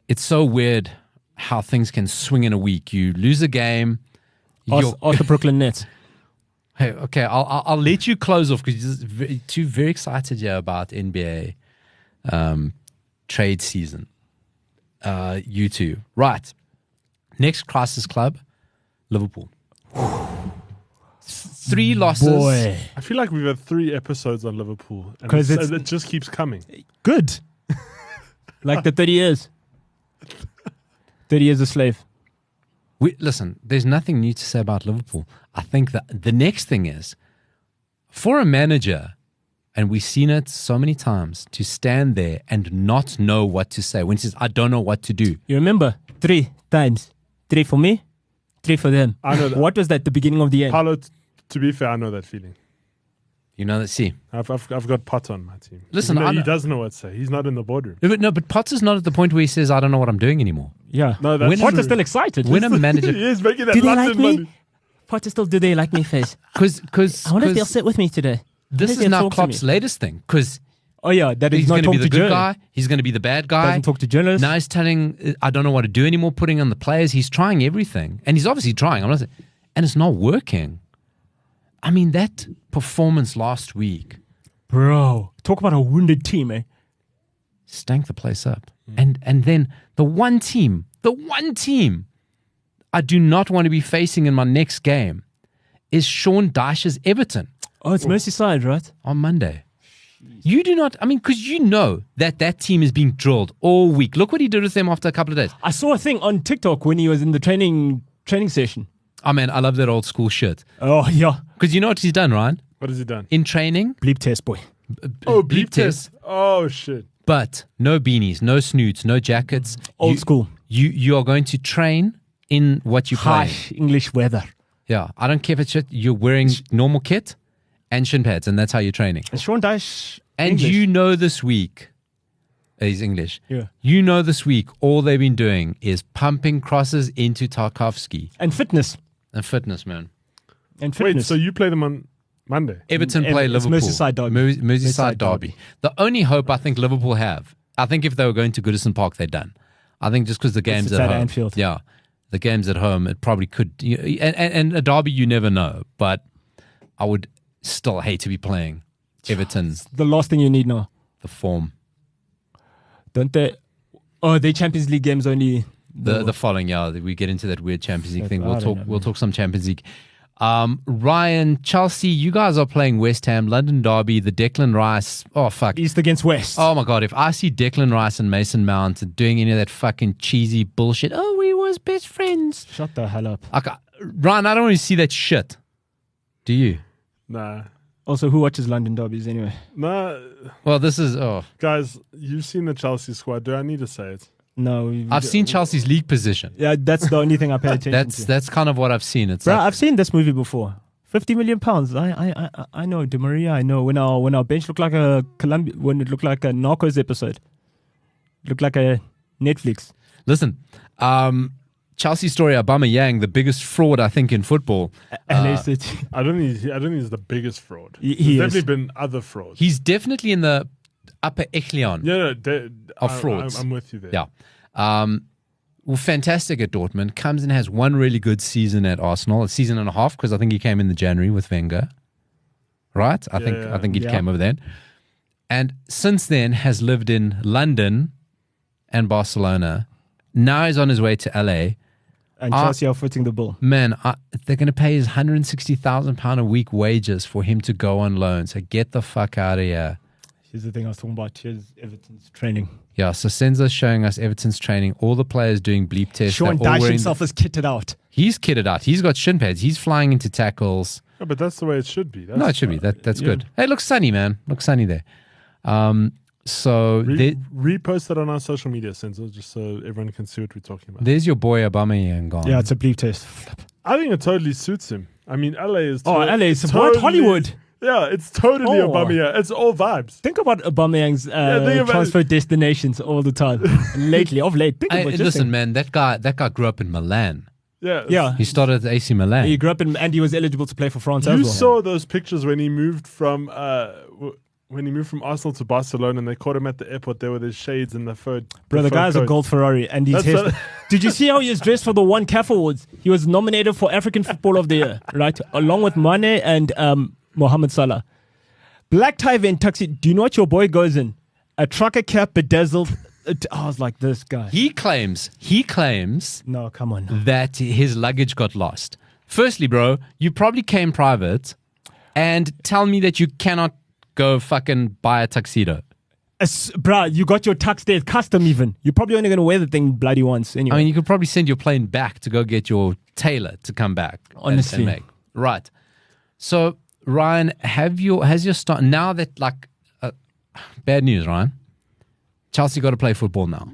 It's so weird how things can swing in a week. You lose a game. Ask the Brooklyn Nets. Hey, okay. I'll let you close off because you're very excited here about NBA trade season. You two, right? Next crisis club, Liverpool. 3 losses. Boy, I feel like we've had 3 episodes on Liverpool. And 'Cause it just keeps coming. good. Like the 30 years. 30 years a slave. Listen, there's nothing new to say about Liverpool. I think that the next thing is for a manager, and we've seen it so many times, to stand there and not know what to say. When he says, I don't know what to do. You remember 3 times. 3 for me, 3 for them. I know that. What was that? The beginning of the end. Paulo, to be fair, I know that feeling. You know, let's see. I've got Potter on my team. Listen, he doesn't know what to say. He's not in the boardroom. But Potter's not at the point where he says, I don't know what I'm doing anymore. Yeah. No, that's Potter's true. still excited. When a manager... He is making that Do they London like me? money. Potter still, do they like me face? Because I wonder if they'll sit with me today. this Maybe is they'll now talk to Klopp's me. latest thing. Because Oh yeah, that he's he's going not to be talking the to good journalists. guy. He's going to be the bad guy. Doesn't talk to journalists. Now he's telling, I don't know what to do anymore, putting on the players. He's trying everything. And he's obviously trying. I'm not saying, and it's not working. I mean, that performance last week Bro, talk about a wounded team, eh? stank the place up. And then the one team I do not want to be facing in my next game is Sean Dyche's Everton Oh, it's Merseyside, right? on Monday. You do not, I mean, because you know that team is being drilled all week. Look what he did with them after a couple of days. I saw a thing on TikTok when he was in the training session. Oh, man, I love that old school shit. Oh yeah, Because you know what he's done, Ryan? What has he done? In training, bleep test boy. Oh, bleep test. Oh, shit. But no beanies, no snoods, no jackets. Old school. You are going to train in what you play. Harsh English weather. Yeah, I don't care if it's shit. You're wearing normal kit and shin pads, and that's how you're training. And Sean Dyche. And English. you know this week, he's English. Yeah. You know this week, all they've been doing is pumping crosses into Tarkovsky And fitness. and fitness, man. And fitness. Wait, so you play them on Monday? Everton play It's Liverpool. Merseyside derby. Merseyside derby. The only hope I think Liverpool have, I think if they were going to Goodison Park, they're done. I think just because the game's It's at at home. Anfield. Yeah. the games at home, it probably could. And a derby, you never know. But I would still hate to be playing Everton. The last thing you need now. The form. Don't they? Oh, they Champions League games only. The following year, we get into that weird Champions League thing. I don't know, We'll talk some Champions League. Ryan, Chelsea, you guys are playing West Ham, London Derby, the Declan Rice. Oh, fuck. East against West. Oh, my God. If I see Declan Rice and Mason Mount doing any of that fucking cheesy bullshit, oh, we was best friends. Shut the hell up. Ryan, I don't want to see that shit. Do you? Nah. Also, who watches London derbies anyway? Nah. Well, this is... Guys, you've seen the Chelsea squad. Do I need to say it? No. I've seen Chelsea's league position. Yeah, that's the only thing I pay attention to. That's kind of what I've seen. It's Bro, like, I've seen this movie before. £50 million. I know Di Maria. I know when our bench looked like a when it looked like a Narcos episode. Looked like a Netflix. Listen, Chelsea story, Aubameyang, the biggest fraud I think in football. LA City. I don't think he's the biggest fraud. He There's is. definitely been other frauds. He's definitely in the upper echelon. Of frauds. I'm with you there. Yeah. Well, fantastic at Dortmund. Comes and has one really good season at Arsenal, a season and a half, because I think he came in the January with Wenger. Right? I think he came over then. And since then has lived in London and Barcelona. Now he's on his way to LA. And Chelsea are footing the bill. Man, they're going to pay his £160,000 a week wages for him to go on loan. So get the fuck out of here. Here's the thing I was talking about. Here's Everton's training. Yeah, so Senzo's showing us Everton's training. All the players doing bleep tests. Sean Dyche himself is kitted out. He's kitted out. He's got shin pads. He's flying into tackles. Yeah, but that's the way it should be. No, it should be. That's good. Hey, looks sunny, man. Looks sunny there. So repost it on our social media, Senzo, just so everyone can see what we're talking about. There's your boy Aubameyang gone. Yeah, it's a bleep test. I think it totally suits him. I mean, LA is LA is totally, Hollywood. Yeah, it's totally Aubameyang. It's all vibes. Think about Aubameyang's transfer destinations all the time. Of late. Listen, man, that guy grew up in Milan. Yeah. He started at AC Milan. He grew up and he was eligible to play for France as well. You saw those pictures when he moved from Arsenal to Barcelona, and they caught him at the airport there with his shades and the fur. Bro, the guy's a gold Ferrari, and he's Did you see how he was dressed for the One CAF Awards? He was nominated for African Footballer of the Year, right? Along with Mane and Mohamed Salah. Black tie and tuxedo. Do you know what your boy goes in? A trucker cap, bedazzled. I was like, this guy. He claims. No, come on. That his luggage got lost. Firstly, bro, you probably came private, and tell me that you cannot go fucking buy a tuxedo. Bruh, you got your tux there, custom even. You're probably only going to wear the thing bloody once anyway. I mean, you could probably send your plane back to go get your tailor to come back. Honestly. And make. Right. So, Ryan, has your start now that bad news, Ryan? Chelsea got to play football now.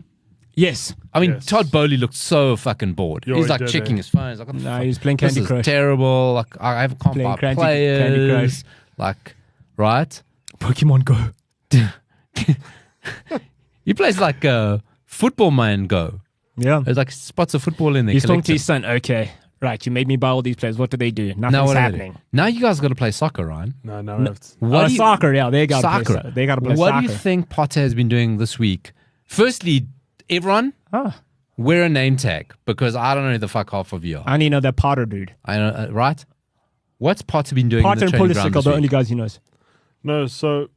Yes. I mean, Yes. Todd Bowley looked so fucking bored. He's like checking his phone. He's like, Nah, he was playing Candy Crush. This is terrible. Like, I can't buy players. Candy Crush. Like, right? Pokemon Go. He plays like Football Man Go. Yeah. There's like spots of football in there. He's talking to his son. Okay, right. You made me buy all these players. What do they do? Nothing's happening. Now you guys got to play soccer, Ryan. No. Soccer. Yeah, they got to play. They got to play What soccer. do you think Potter has been doing this week? Firstly, everyone wear a name tag, because I don't know who the fuck half of you are. I only know that Potter dude. I know, right? What's Potter been doing? Potter in the and training ground Pulisic are this the week? only guys he knows. No, so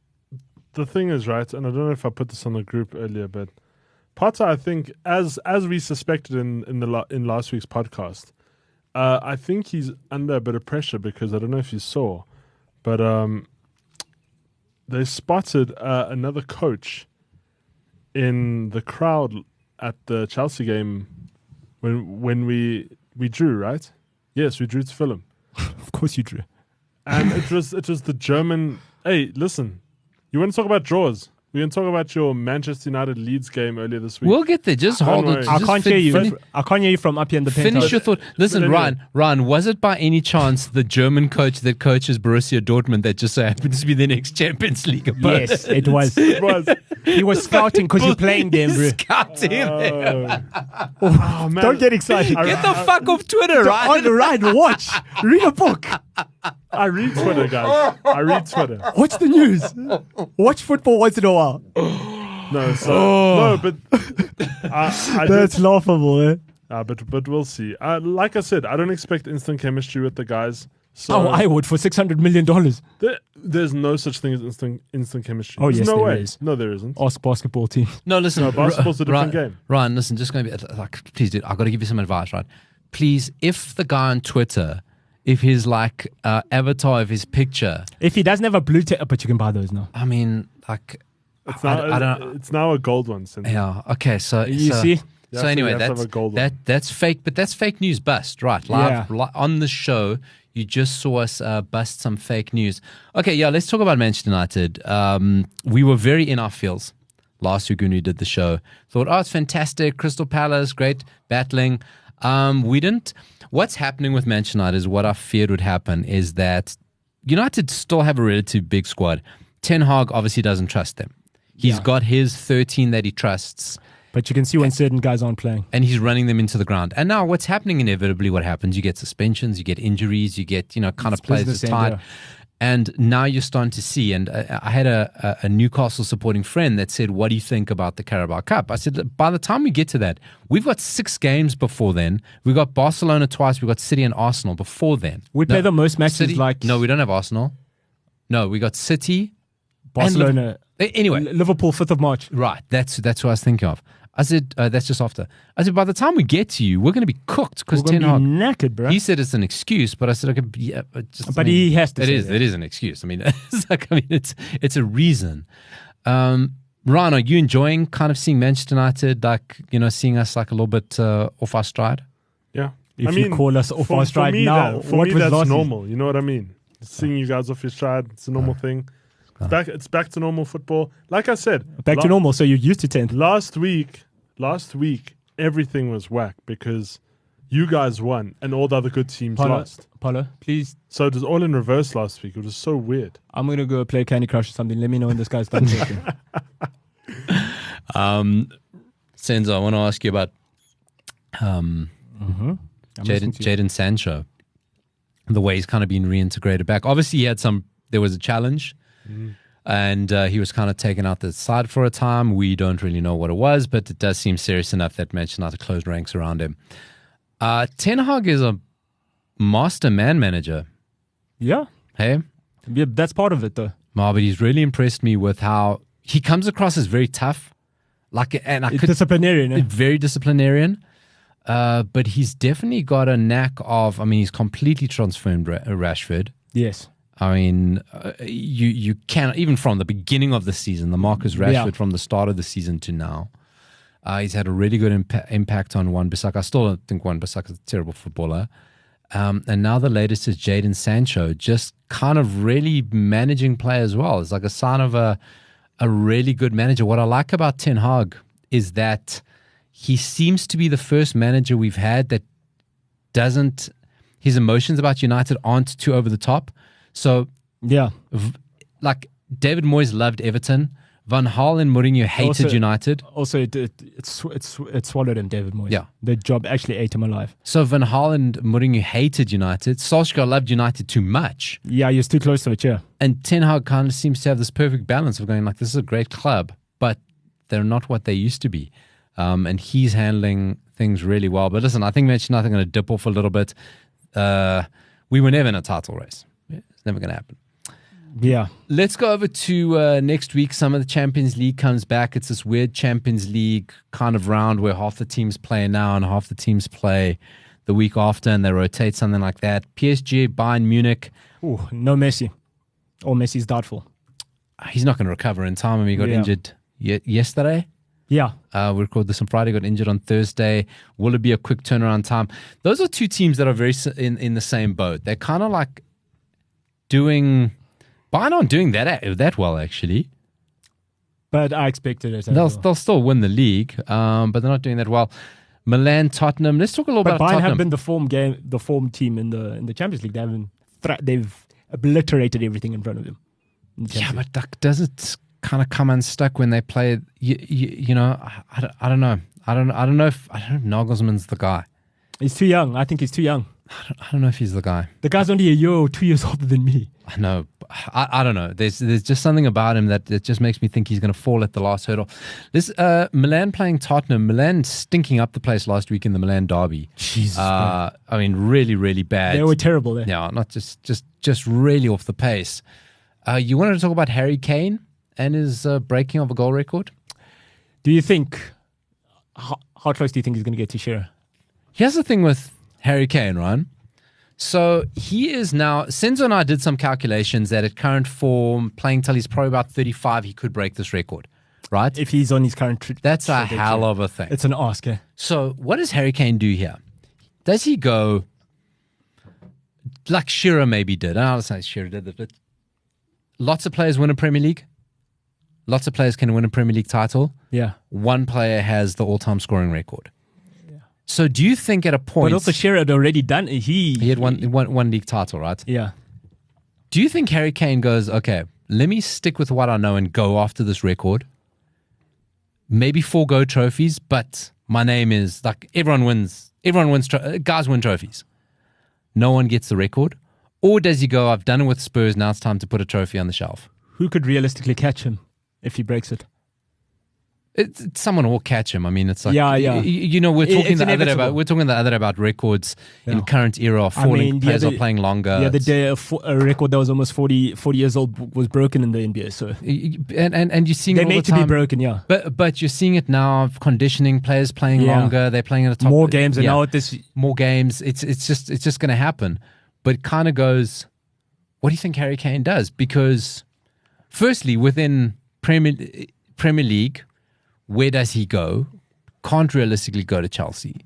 the thing is, right, and I don't know if I put this on the group earlier, but Potter, I think, as we suspected in last week's podcast, I think he's under a bit of pressure, because I don't know if you saw, but they spotted another coach in the crowd at the Chelsea game when we drew, right? Yes, we drew to film. Of course you drew. And it was the German. Hey, listen, you want to talk about draws? We're going to talk about your Manchester United Leeds game earlier this week. We'll get there. Just hold it. I can't hear you. I can't hear you from up here in the penthouse. Finish your thought. Listen, Ryan, was it by any chance the German coach that coaches Borussia Dortmund that just so happens to be the next Champions League opponent? Yes, it was. It was. He was scouting because you're playing them, bro. Scouting them. Oh, man. Don't get excited. Get the fuck off Twitter, Ryan. On the right, watch. Read a book. I read Twitter, guys. I read Twitter. Watch the news. Watch football once in a while. No, but That's laughable, eh? But we'll see. Like I said, I don't expect instant chemistry with the guys. So I would for $600 million. there's no such thing as instant chemistry. Oh, There's yes, no there way. is. No, there isn't. Ask basketball team. No, listen. No, basketball's a different game. Ryan, listen, just going to be like, please, dude, I've got to give you some advice, right? Please, if the guy on Twitter, if his like avatar of his picture, If he doesn't have a blue tick, but you can buy those now. I mean, like, I don't. It's now a gold one. Cynthia. Yeah. Okay. So You see? So anyway, you have to have a gold one. that's fake, but that's fake news bust, right? Live on the show, you just saw us bust some fake news. Okay, yeah, let's talk about Manchester United. We were very in our feels last week when we did the show. Thought, it's fantastic, Crystal Palace, great battling. We didn't. What's happening with Manchester United is what I feared would happen is that United still have a relatively big squad. Ten Hag obviously doesn't trust them. He's got his 13 that he trusts. But you can see when certain guys aren't playing. And he's running them into the ground. And now what's happening inevitably, what happens, you get suspensions, you get injuries, you get, kind of players business are tired. end, And now you're starting to see, and I had a Newcastle supporting friend that said, what do you think about the Carabao Cup? I said, by the time we get to that, we've got 6 games before then. We've got Barcelona twice, we've got City and Arsenal before then. We play the most matches City, like... No, we don't have Arsenal. No, we got City. Barcelona. Anyway. Liverpool, 5th of March. Right, that's what I was thinking of. I said, that's just after. I said, by the time we get to you, we're going to be cooked because We're going to be knackered, bro. He said it's an excuse, but I said, okay, yeah, he has to say It is an excuse. I mean, it's a reason. Ryan, are you enjoying kind of seeing Manchester United, like, seeing us like a little bit off our stride? Yeah. If you call us off our stride now, for me that's normal. You know what I mean? Seeing you guys off your stride, it's a normal thing. It's back to normal football. Like I said, back to normal. So you're used to 10th. Last week, everything was whack because you guys won and all the other good teams lost. Paulo, please. So it was all in reverse last week. It was so weird. I'm going to go play Candy Crush or something. Let me know when this guy's done talking. Senzo, I want to ask you about Jadon Sancho. The way he's kind of been reintegrated back. Obviously, there was a challenge. And he was kind of taken out the side for a time. We don't really know what it was, but it does seem serious enough that Manchester United closed ranks around him. Ten Hag is a master man manager. Yeah. Hey? Yeah, that's part of it, though. But he's really impressed me with how he comes across as very tough. Disciplinarian. Eh? Very disciplinarian. But he's definitely got a knack of, he's completely transformed Rashford. Yes. I mean, you can even from the beginning of the season, the Marcus Rashford from the start of the season to now, he's had a really good impact on Wan-Bissaka. I still don't think Wan-Bissaka is a terrible footballer. And now the latest is Jadon Sancho, just kind of really managing play as well. It's like a sign of a really good manager. What I like about Ten Hag is that he seems to be the first manager we've had that doesn't, his emotions about United aren't too over the top. So, yeah, like David Moyes loved Everton. Van Gaal and Mourinho hated United. Also, it swallowed him, David Moyes. Yeah. The job actually ate him alive. So Van Gaal and Mourinho hated United. Solskjaer loved United too much. Yeah, he was too close to it, yeah. And Ten Hag kind of seems to have this perfect balance of going like, this is a great club, but they're not what they used to be. And he's handling things really well. But listen, I think Manchester United are going to dip off a little bit. We were never in a title race. It's never going to happen. Yeah. Let's go over to next week. Some of the Champions League comes back. It's this weird Champions League kind of round where half the teams play now and half the teams play the week after, and they rotate, something like that. PSG, Bayern Munich. Ooh, no Messi. Or Messi's doubtful. He's not going to recover in time. He got injured yesterday. Yeah. We recorded this on Friday, got injured on Thursday. Will it be a quick turnaround time? Those are two teams that are very in the same boat. They're kind of like Bayern aren't doing that well, actually. But I expected it. They'll still win the league, but they're not doing that well. Milan, Tottenham. Let's talk a little about Bayern Tottenham. have been the form team in the Champions League. They've obliterated everything in front of them. Yeah, but does it kind of come unstuck when they play? You know, I don't know. I don't know if Nagelsmann's the guy. He's too young. I think he's too young. I don't know if he's the guy. The guy's only a year or 2 years older than me. I know. I don't know. There's just something about him that just makes me think he's going to fall at the last hurdle. This Milan playing Tottenham. Milan stinking up the place last week in the Milan derby. Jesus. I mean, really, really bad. They were terrible there. Yeah, not just really off the pace. You wanted to talk about Harry Kane and his breaking of a goal record? Do you think, how close do you think he's going to get to Shearer? Here's the thing with Harry Kane, Ryan. So he is now, Senzo and I did some calculations that at current form, playing till he's probably about 35, he could break this record, right? If he's on his current That's a hell of a thing. It's an ask, eh? So what does Harry Kane do here? Does he go like Shearer maybe did? I don't say Shearer did this, but lots of players win a Premier League. Lots of players can win a Premier League title. Yeah. One player has the all-time scoring record. So do you think at a point... But also Shearer had already done it. He had one league title, right? Yeah. Do you think Harry Kane goes, okay, let me stick with what I know and go after this record? Maybe forego trophies, but my name is like everyone wins, guys win trophies. No one gets the record. Or does he go, I've done it with Spurs, now it's time to put a trophy on the shelf? Who could realistically catch him if he breaks it? Someone will catch him. I mean, it's like, yeah. You know, we're talking the other day about records in current era of falling. Players are playing longer. The other day, a record that was almost 40 years old was broken in the NBA. So and you're seeing they it all made the time. To be broken, yeah. But you're seeing it now. Conditioning, players playing longer. They're playing at a top. More games, and now at this more games. It's just going to happen. But it kind of goes. What do you think Harry Kane does? Because firstly, within Premier League. Where does he go? Can't realistically go to Chelsea.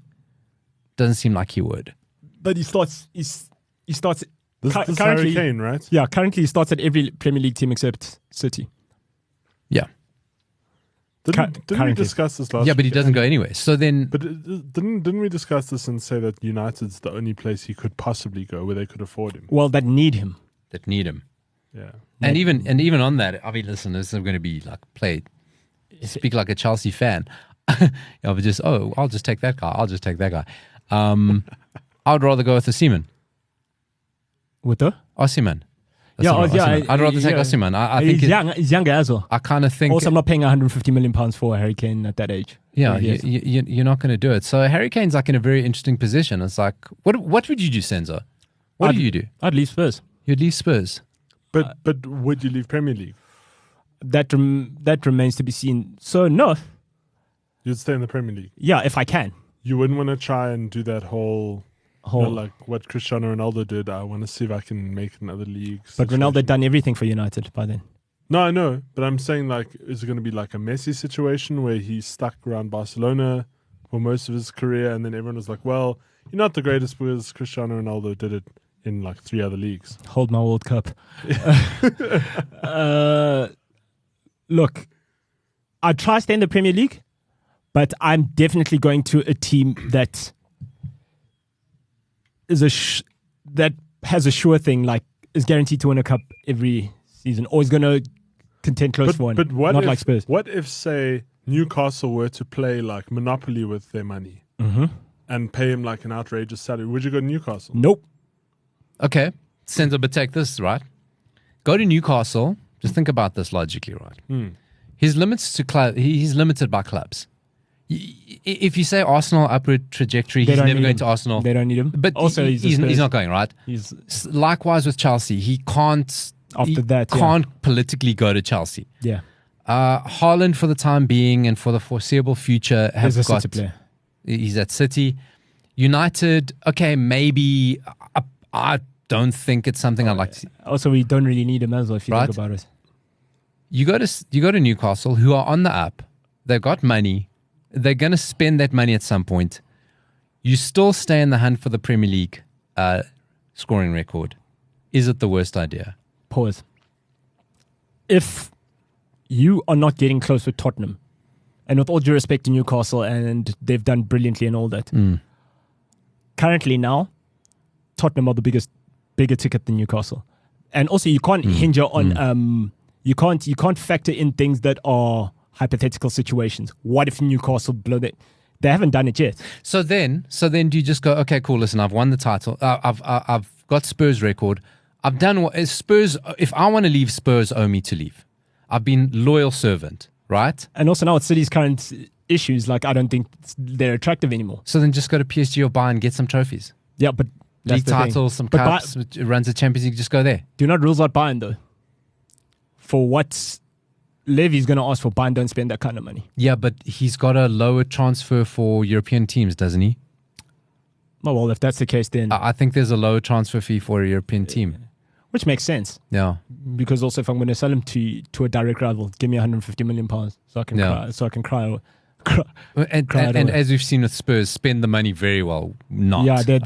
Doesn't seem like he would. But he starts. He starts. This is Harry Kane, right? Yeah, currently he starts at every Premier League team except City. Yeah. Didn't we discuss this last? Yeah, but he doesn't go anywhere. So then, but didn't we discuss this and say that United's the only place he could possibly go where they could afford him? Well, that need him. Yeah. And even on that, I mean, listen, this is going to be like played. Speak like a Chelsea fan. I'll just take that guy. I'll just take that guy. I'd rather go with Osimhen. With the Osimhen. Osimhen. I'd rather take Osimhen. I think he's younger as well. I kind of think. Also, I'm not paying 150 million pounds for Harry Kane at that age. Yeah, you're not going to do it. So Harry Kane's like in a very interesting position. It's like, what would you do, Senzo? What do you do? I'd leave Spurs. You'd leave Spurs. But would you leave Premier League? That remains to be seen. So no, you'd stay in the Premier League. Yeah, if I can. You wouldn't want to try and do that whole like what Cristiano Ronaldo did. I want to see if I can make it in other leagues. But Ronaldo had done everything for United by then. No, I know, but I'm saying like, is it going to be like a Messi situation where he's stuck around Barcelona for most of his career, and then everyone was like, well, you're not the greatest because Cristiano Ronaldo did it in like 3 other leagues. Hold my World Cup. Look, I'd try to stay in the Premier League, but I'm definitely going to a team that is that has a sure thing, like is guaranteed to win a cup every season, or is going to contend close for one. But what not if, like Spurs. What if, say, Newcastle were to play like Monopoly with their money and pay him like an outrageous salary? Would you go to Newcastle? Nope. Okay, Senzo, but take this, right? Go to Newcastle. Just think about this logically, right? He's limited by clubs. If you say Arsenal upward trajectory, he's never going to Arsenal. They don't need him. But also, he's not going, right? Likewise with Chelsea, he can't. Can't politically go to Chelsea. Yeah. Haaland, for the time being and for the foreseeable future, has got. City player. He's at City. United, okay, maybe. I don't think it's something I'd like to see. Also, we don't really need him as well if you think about it. You go to Newcastle, who are on the up. They've got money. They're going to spend that money at some point. You still stay in the hunt for the Premier League scoring record. Is it the worst idea? Pause. If you are not getting close with Tottenham, and with all due respect to Newcastle, and they've done brilliantly and all that, currently now, Tottenham are the bigger ticket than Newcastle. And also you can't hinge on you can't factor in things that are hypothetical situations. What if Newcastle blow that? They haven't done it yet. So then do you just go, okay, cool, listen, I've won the title. I've got Spurs record. I've done what Spurs, if I want to leave, Spurs owe me to leave. I've been loyal servant, right? And also now with City's current issues, like I don't think they're attractive anymore. So then just go to PSG or Bayern and get some trophies. Yeah, but League titles, some cups, runs the Champions League, just go there. Do not rules out Bayern though. For what Levy's going to ask for, Bayern don't spend that kind of money. Yeah, but he's got a lower transfer for European teams, doesn't he? Oh, well, if that's the case, then... I think there's a lower transfer fee for a European team. Which makes sense. Yeah. Because also if I'm going to sell him to a direct rival, give me £150 million so I can cry. So I can cry. And as we've seen with Spurs, spend the money very well. Not. Yeah, they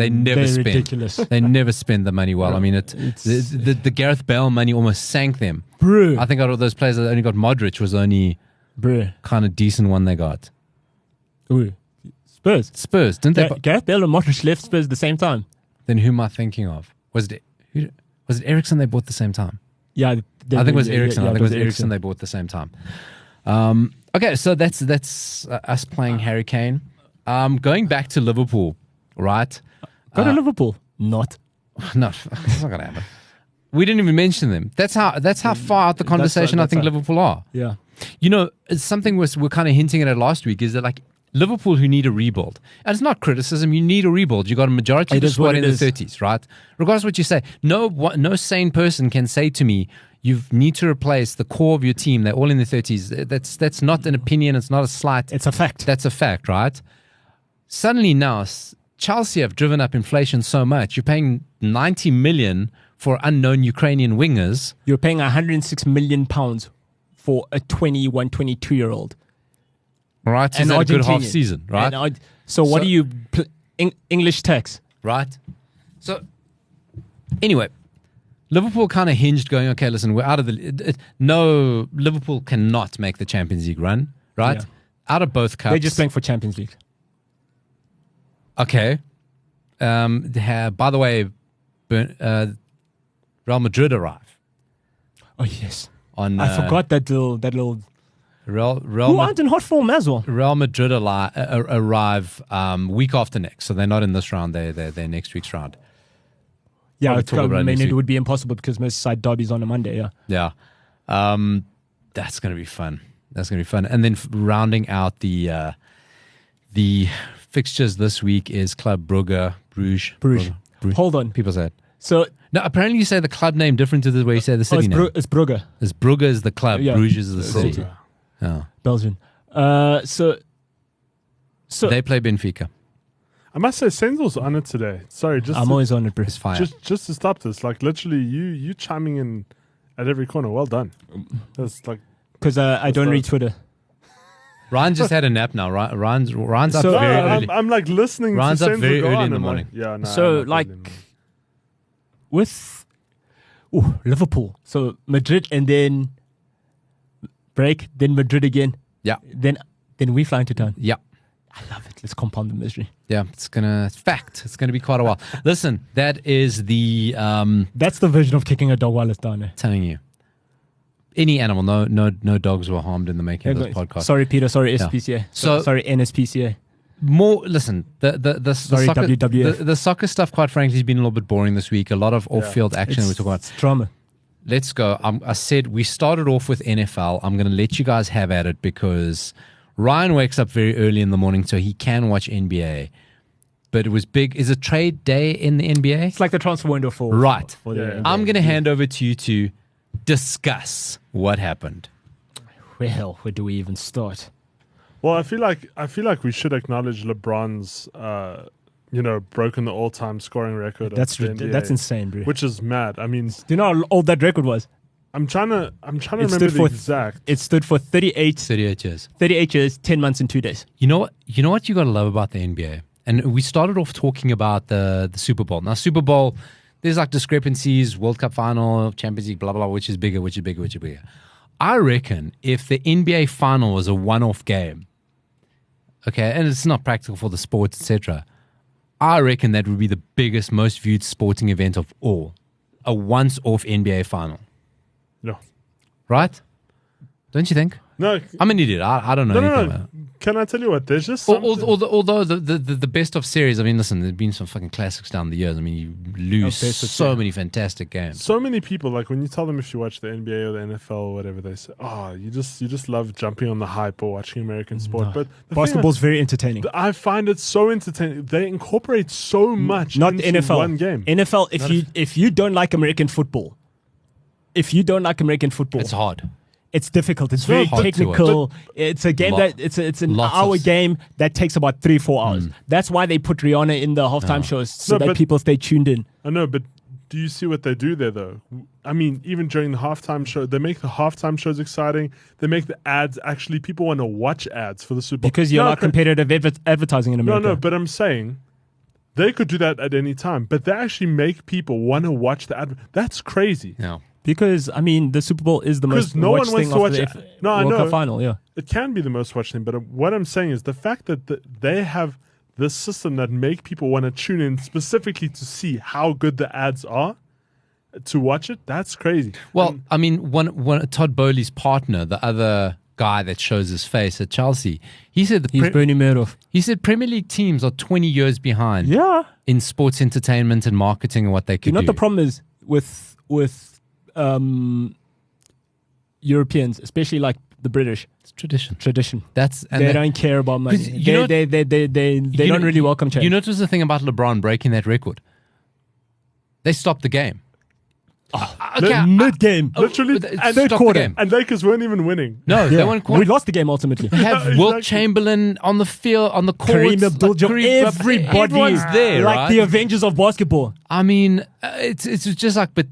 never spend. Ridiculous. They never spend the money well. I mean, the Gareth Bale money almost sank them. Bro. I think out of those players that only got Modric was the only kind of decent one they got. Ooh. Spurs, didn't they? Gareth Bale and Modric left Spurs at the same time. Then who am I thinking of? Was it Eriksen they bought at the same time? Yeah, I think it was Eriksen. I think it was Eriksen they bought at the same time. Okay, so that's us playing Harry Kane. Going back to Liverpool, right? Go to Liverpool. Not. No, it's not going to happen. We didn't even mention them. That's how far out the conversation I think Liverpool are. Yeah. You know, it's something we're kind of hinting at it last week is that like Liverpool who need a rebuild. And it's not criticism. You need a rebuild. You got a majority of the squad in the 30s, right? Regardless of what you say. No sane person can say to me, you need to replace the core of your team. They're all in the 30s. That's not an opinion. It's not a slight. It's a fact. That's a fact, right? Suddenly now, Chelsea have driven up inflation so much. You're paying 90 million for unknown Ukrainian wingers. You're paying £106 million for a 21, 22-year-old. Right, he's had a good half season, right? So what do you... English tax. Right. So, anyway, Liverpool kind of hinged going, okay, listen, we're out of the... No, Liverpool cannot make the Champions League run, right? Yeah. Out of both cups. They're just playing for Champions League. Okay. By the way, Real Madrid arrive. Oh, yes. I forgot that little... Who aren't in hot form as well. Real Madrid arrive week after next, so they're not in this round. They're next week's round. Yeah, it would be impossible because Merseyside derby's on a Monday. Yeah. That's going to be fun. And then rounding out the fixtures this week is Club Bruges. Hold on, people say it. So no, apparently you say the club name different to the way you say the city name. It's Brugge. It's Brugge is the club. Yeah. Bruges is the city. Oh. Belgian. So they play Benfica. I must say, Senzel's on it today. Sorry, I'm always on it, bro. It's fire. Just to stop this, like literally, you chiming in at every corner. Well done. That's like because I don't read Twitter. Ryan just had a nap now. Ryan's up so, very early. I'm like listening. Ryan's to up very early in the I'm morning. Like, yeah, no. So like with Liverpool, so Madrid and then break, then Madrid again. Yeah. Then we fly into town. Yeah. I love it. Let's compound the misery. Yeah, it's gonna be quite a while. Listen, that is the that's the version of kicking a dog while it's down there. Telling you. Any animal, no dogs were harmed in the making of this podcast. Sorry, Peter. Sorry, SPCA. Sorry, NSPCA. More, listen, the sorry, soccer, WWF. The soccer stuff, quite frankly, has been a little bit boring this week. A lot of off-field action we talk about. It's drama. Let's go. I said we started off with NFL. I'm going to let you guys have at it because Ryan wakes up very early in the morning so he can watch NBA. But it was big. Is it trade day in the NBA? It's like the transfer window for right. For the NBA. I'm going to hand over to you to discuss what happened. Well, where do we even start? Well, I feel like we should acknowledge LeBron's, broken the all-time scoring record. That's of the NBA, that's insane, bro. Which is mad. I mean, do you know how old that record was? I'm trying to remember the exact. It stood for 38 years. 38 years, 10 months, and 2 days. You know what you got to love about the NBA? And we started off talking about the Super Bowl. Now, Super Bowl, there's like discrepancies, World Cup final, Champions League, blah, blah, blah, which is bigger. I reckon if the NBA final was a one-off game, okay, and it's not practical for the sports, etc., I reckon that would be the biggest, most viewed sporting event of all. A once-off NBA final. No. Right? Don't you think? No. I'm an idiot. I don't know anything about it. can I tell you what? There's just Although the best of series, I mean, listen, there's been some fucking classics down the years. I mean, you lose so many fantastic games. So many people, like when you tell them if you watch the NBA or the NFL or whatever, they say, "Oh, you just love jumping on the hype or watching American sport." No. But Basketball's very entertaining. I find it so entertaining. They incorporate so much Not into NFL. one game. NFL, if you don't like American football, It's hard. it's difficult. It's very hard to technical. It's a game it's an hour game that takes about 3-4 hours. That's why they put Rihanna in the halftime shows so that people stay tuned in. I know, but do you see what they do there, though? I mean, even during the halftime show, they make the halftime shows exciting. They make the ads actually, people want to watch ads for the Super Bowl. Because you're not competitive advertising in America. No, but I'm saying they could do that at any time, but they actually make people want to watch the ad. That's crazy. Yeah. Because, I mean, the Super Bowl is the most no watched one thing wants to after watch the World Cup final, yeah. It can be the most watched thing, but what I'm saying is the fact that they have this system that make people want to tune in specifically to see how good the ads are, to watch it, that's crazy. Well, I mean, one Todd Bowley's partner, the other guy that shows his face at Chelsea, he said He's Bernie Madoff. He said Premier League teams are 20 years behind in sports entertainment and marketing and what they could do. You know what the problem is with Europeans, especially like the British? It's tradition. They don't care about money. They don't really welcome change. You know what was the thing about LeBron breaking that record? They stopped the game. Mid-game. Literally, and third quarter. And Lakers weren't even winning. No, they weren't. We lost the game ultimately. They have Wilt Chamberlain on the field, on the court. Kareem Abdul-Jabbar. Everyone's there, like right? the Avengers of basketball. I mean, it's just like, but.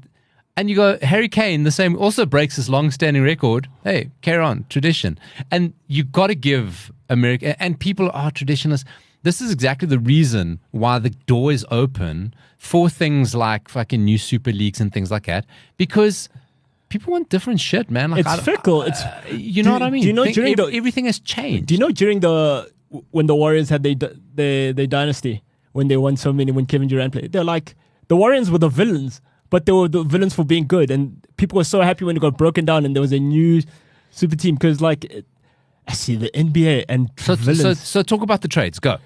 And you go, Harry Kane, the same, also breaks this long-standing record. Hey, carry on, tradition. And you got to give America, and people are traditionalists. This is exactly the reason why the door is open for things like fucking new super leagues and things like that, because people want different shit, man. Like, it's fickle. You know what I mean? Do you know everything has changed? Do you know when the Warriors had their dynasty, when they won so many, when Kevin Durant played, they're like, the Warriors were the villains. But they were the villains for being good. And people were so happy when it got broken down and there was a new super team. Because, like, I see the NBA and villains. So talk about the trades. Go.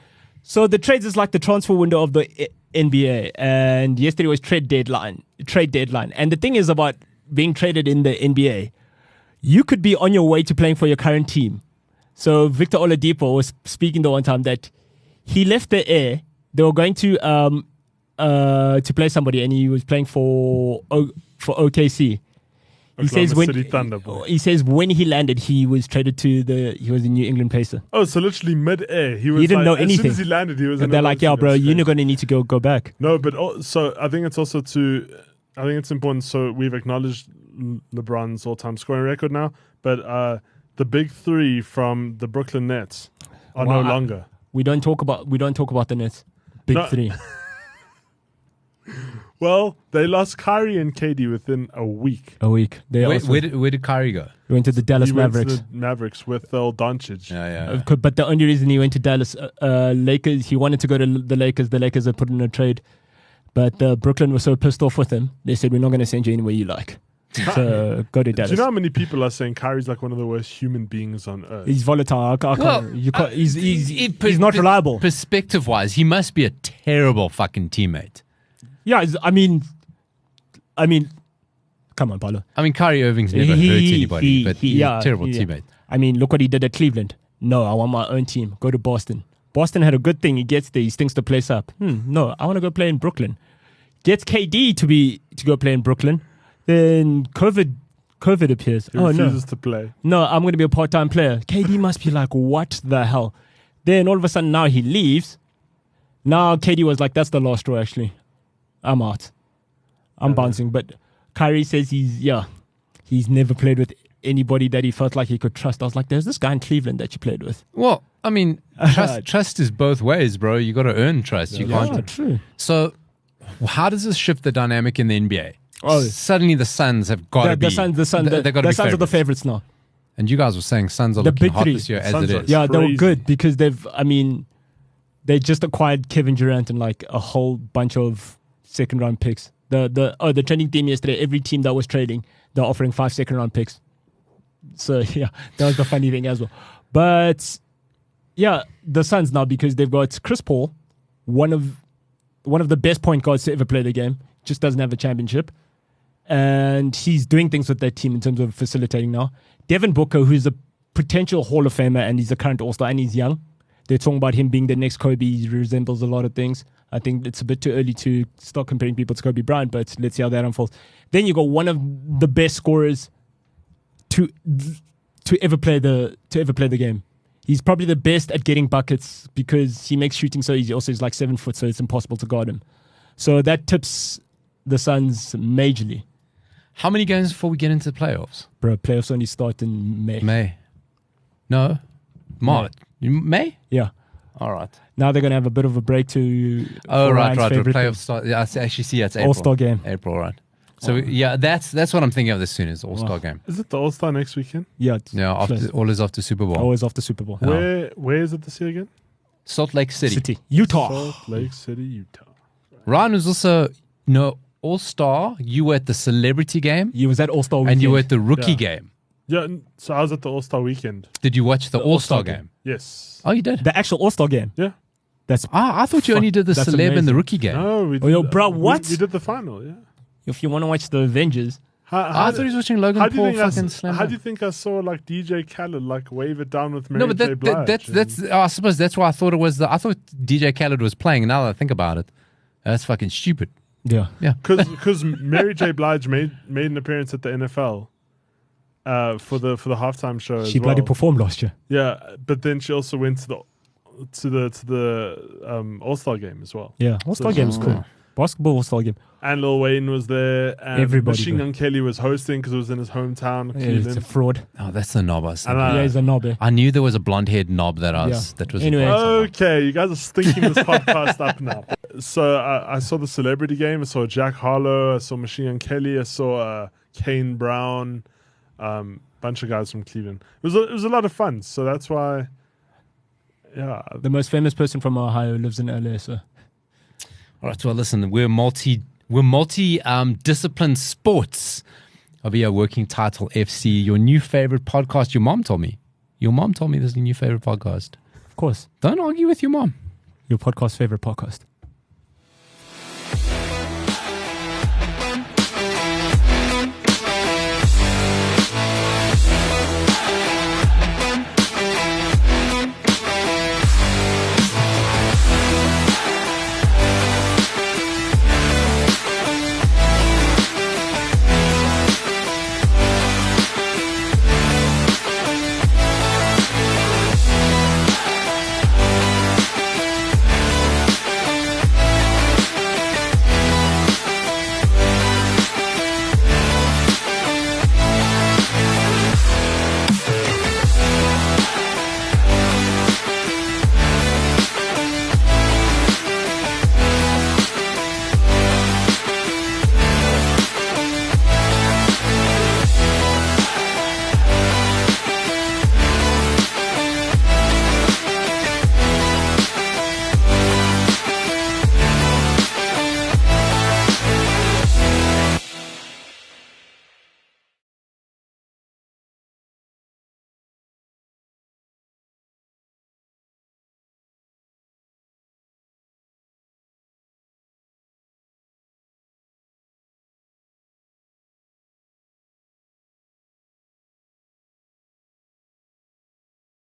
So the trades is like the transfer window of the NBA. And yesterday was trade deadline. And the thing is about being traded in the NBA, you could be on your way to playing for your current team. So Victor Oladipo was speaking the one time that he left the air. They were going to play somebody, and he was playing for OKC. He says when he landed, he was traded to he was a New England Pacer. Oh, so literally mid-air, he didn't know anything. As soon as he landed, he was. And they're like, "Yeah, bro, you're not going to need to go back." No, but so I think it's also I think it's important. So we've acknowledged LeBron's all-time scoring record now, but the big three from the Brooklyn Nets are no longer. We don't talk about the Nets. Big three. Well, they lost Kyrie and KD within a week. Where did Kyrie go? He went to the Dallas Mavericks. Went to the Mavericks with Doncic. Yeah. But the only reason he went to Dallas, Lakers, he wanted to go to the Lakers. The Lakers had put in a trade. But Brooklyn was so pissed off with him, they said, we're not going to send you anywhere you like. So go to Dallas. Do you know how many people are saying Kyrie's like one of the worst human beings on earth? He's volatile. He's not reliable. Perspective-wise, he must be a terrible fucking teammate. Yeah, I mean, come on, Paulo. I mean, Kyrie Irving's never hurt anybody, but he's a terrible teammate. I mean, look what he did at Cleveland. No, I want my own team. Go to Boston. Boston had a good thing. He gets there. He stinks the place up. No, I want to go play in Brooklyn. Gets KD to go play in Brooklyn. Then COVID appears. He refuses to play. No, I'm going to be a part-time player. KD must be like, what the hell? Then all of a sudden now he leaves. Now KD was like, that's the last straw actually. I'm out. I'm bouncing. But Kyrie says he's never played with anybody that he felt like he could trust. I was like, there's this guy in Cleveland that you played with. Well, I mean, trust is both ways, bro. You got to earn trust. You can't. True. So how does this shift the dynamic in the NBA? Oh, suddenly the Suns have got to be. The Suns are the favorites now. And you guys were saying Suns are looking hot this year as it is. Yeah, they were good because they just acquired Kevin Durant and like a whole bunch of second-round picks. The trending theme yesterday, every team that was trading, they're offering 5 second-round picks. So, yeah, that was the funny thing as well. But the Suns now, because they've got Chris Paul, one of the best point guards to ever play the game, just doesn't have a championship. And he's doing things with that team in terms of facilitating now. Devin Booker, who's a potential Hall of Famer, and he's a current All-Star, and he's young. They're talking about him being the next Kobe. He resembles a lot of things. I think it's a bit too early to start comparing people to Kobe Bryant, but let's see how that unfolds. Then you got one of the best scorers to ever play the game. He's probably the best at getting buckets because he makes shooting so easy. Also, he's like 7 foot, so it's impossible to guard him. So that tips the Suns majorly. How many games before we get into the playoffs? Bro, playoffs only start in May. No. March. May? Yeah. All right. Now they're going to have a bit of a break to... Oh, right. The favorite playoffs thing. start. Yeah, I actually see it's April. All-Star game. April, right. So, that's what I'm thinking of as soon as All-Star game. Is it the All-Star next weekend? Yeah. Always after Super Bowl. Always after Super Bowl. Where is it this year again? Salt Lake City. Utah. Salt Lake City, Utah. Ryan was also... All-Star. You were at the celebrity game. You was at All-Star weekend. And you were at the rookie game. Yeah, so I was at the All-Star weekend. Did you watch the All-Star game? Yes. Oh, you did? The actual All-Star game? Yeah. I thought you only did the that's celeb and amazing. the rookie game. No, we did. bro, what? We did the final, yeah. If you want to watch the Avengers... I thought he was watching Logan Paul fucking slam. How do you think I saw like DJ Khaled like wave it down with Mary J. Blige? That's I suppose that's why I thought it was. I thought DJ Khaled was playing. Now that I think about it, that's fucking stupid. Yeah. Because Mary J. Blige made an appearance at the NFL for the halftime show. She bloody performed last year. Yeah, but then she also went to the All-Star game as well. Yeah, All-Star game is cool. Basketball All-Star game. And Lil Wayne was there. And Everybody. Machine Gun Kelly was hosting because it was in his hometown, Yeah, it's a Cleveland. fraud. Oh, that's the knob. Yeah, he's a knob. I knew there was a blonde-haired knob that was. Anyway. Okay, you guys are stinking this podcast up now. So I saw the celebrity game. I saw Jack Harlow. I saw Machine Gun Kelly. I saw Kane Brown. Bunch of guys from Cleveland. It was a lot of fun. So that's why. Yeah. The most famous person from Ohio lives in LA. So. All right. Well, listen, we're multi disciplined sports. Over here, Working Title FC. Your new favorite podcast. Your mom told me. This is your new favorite podcast. Of course. Don't argue with your mom. Your podcast favorite podcast.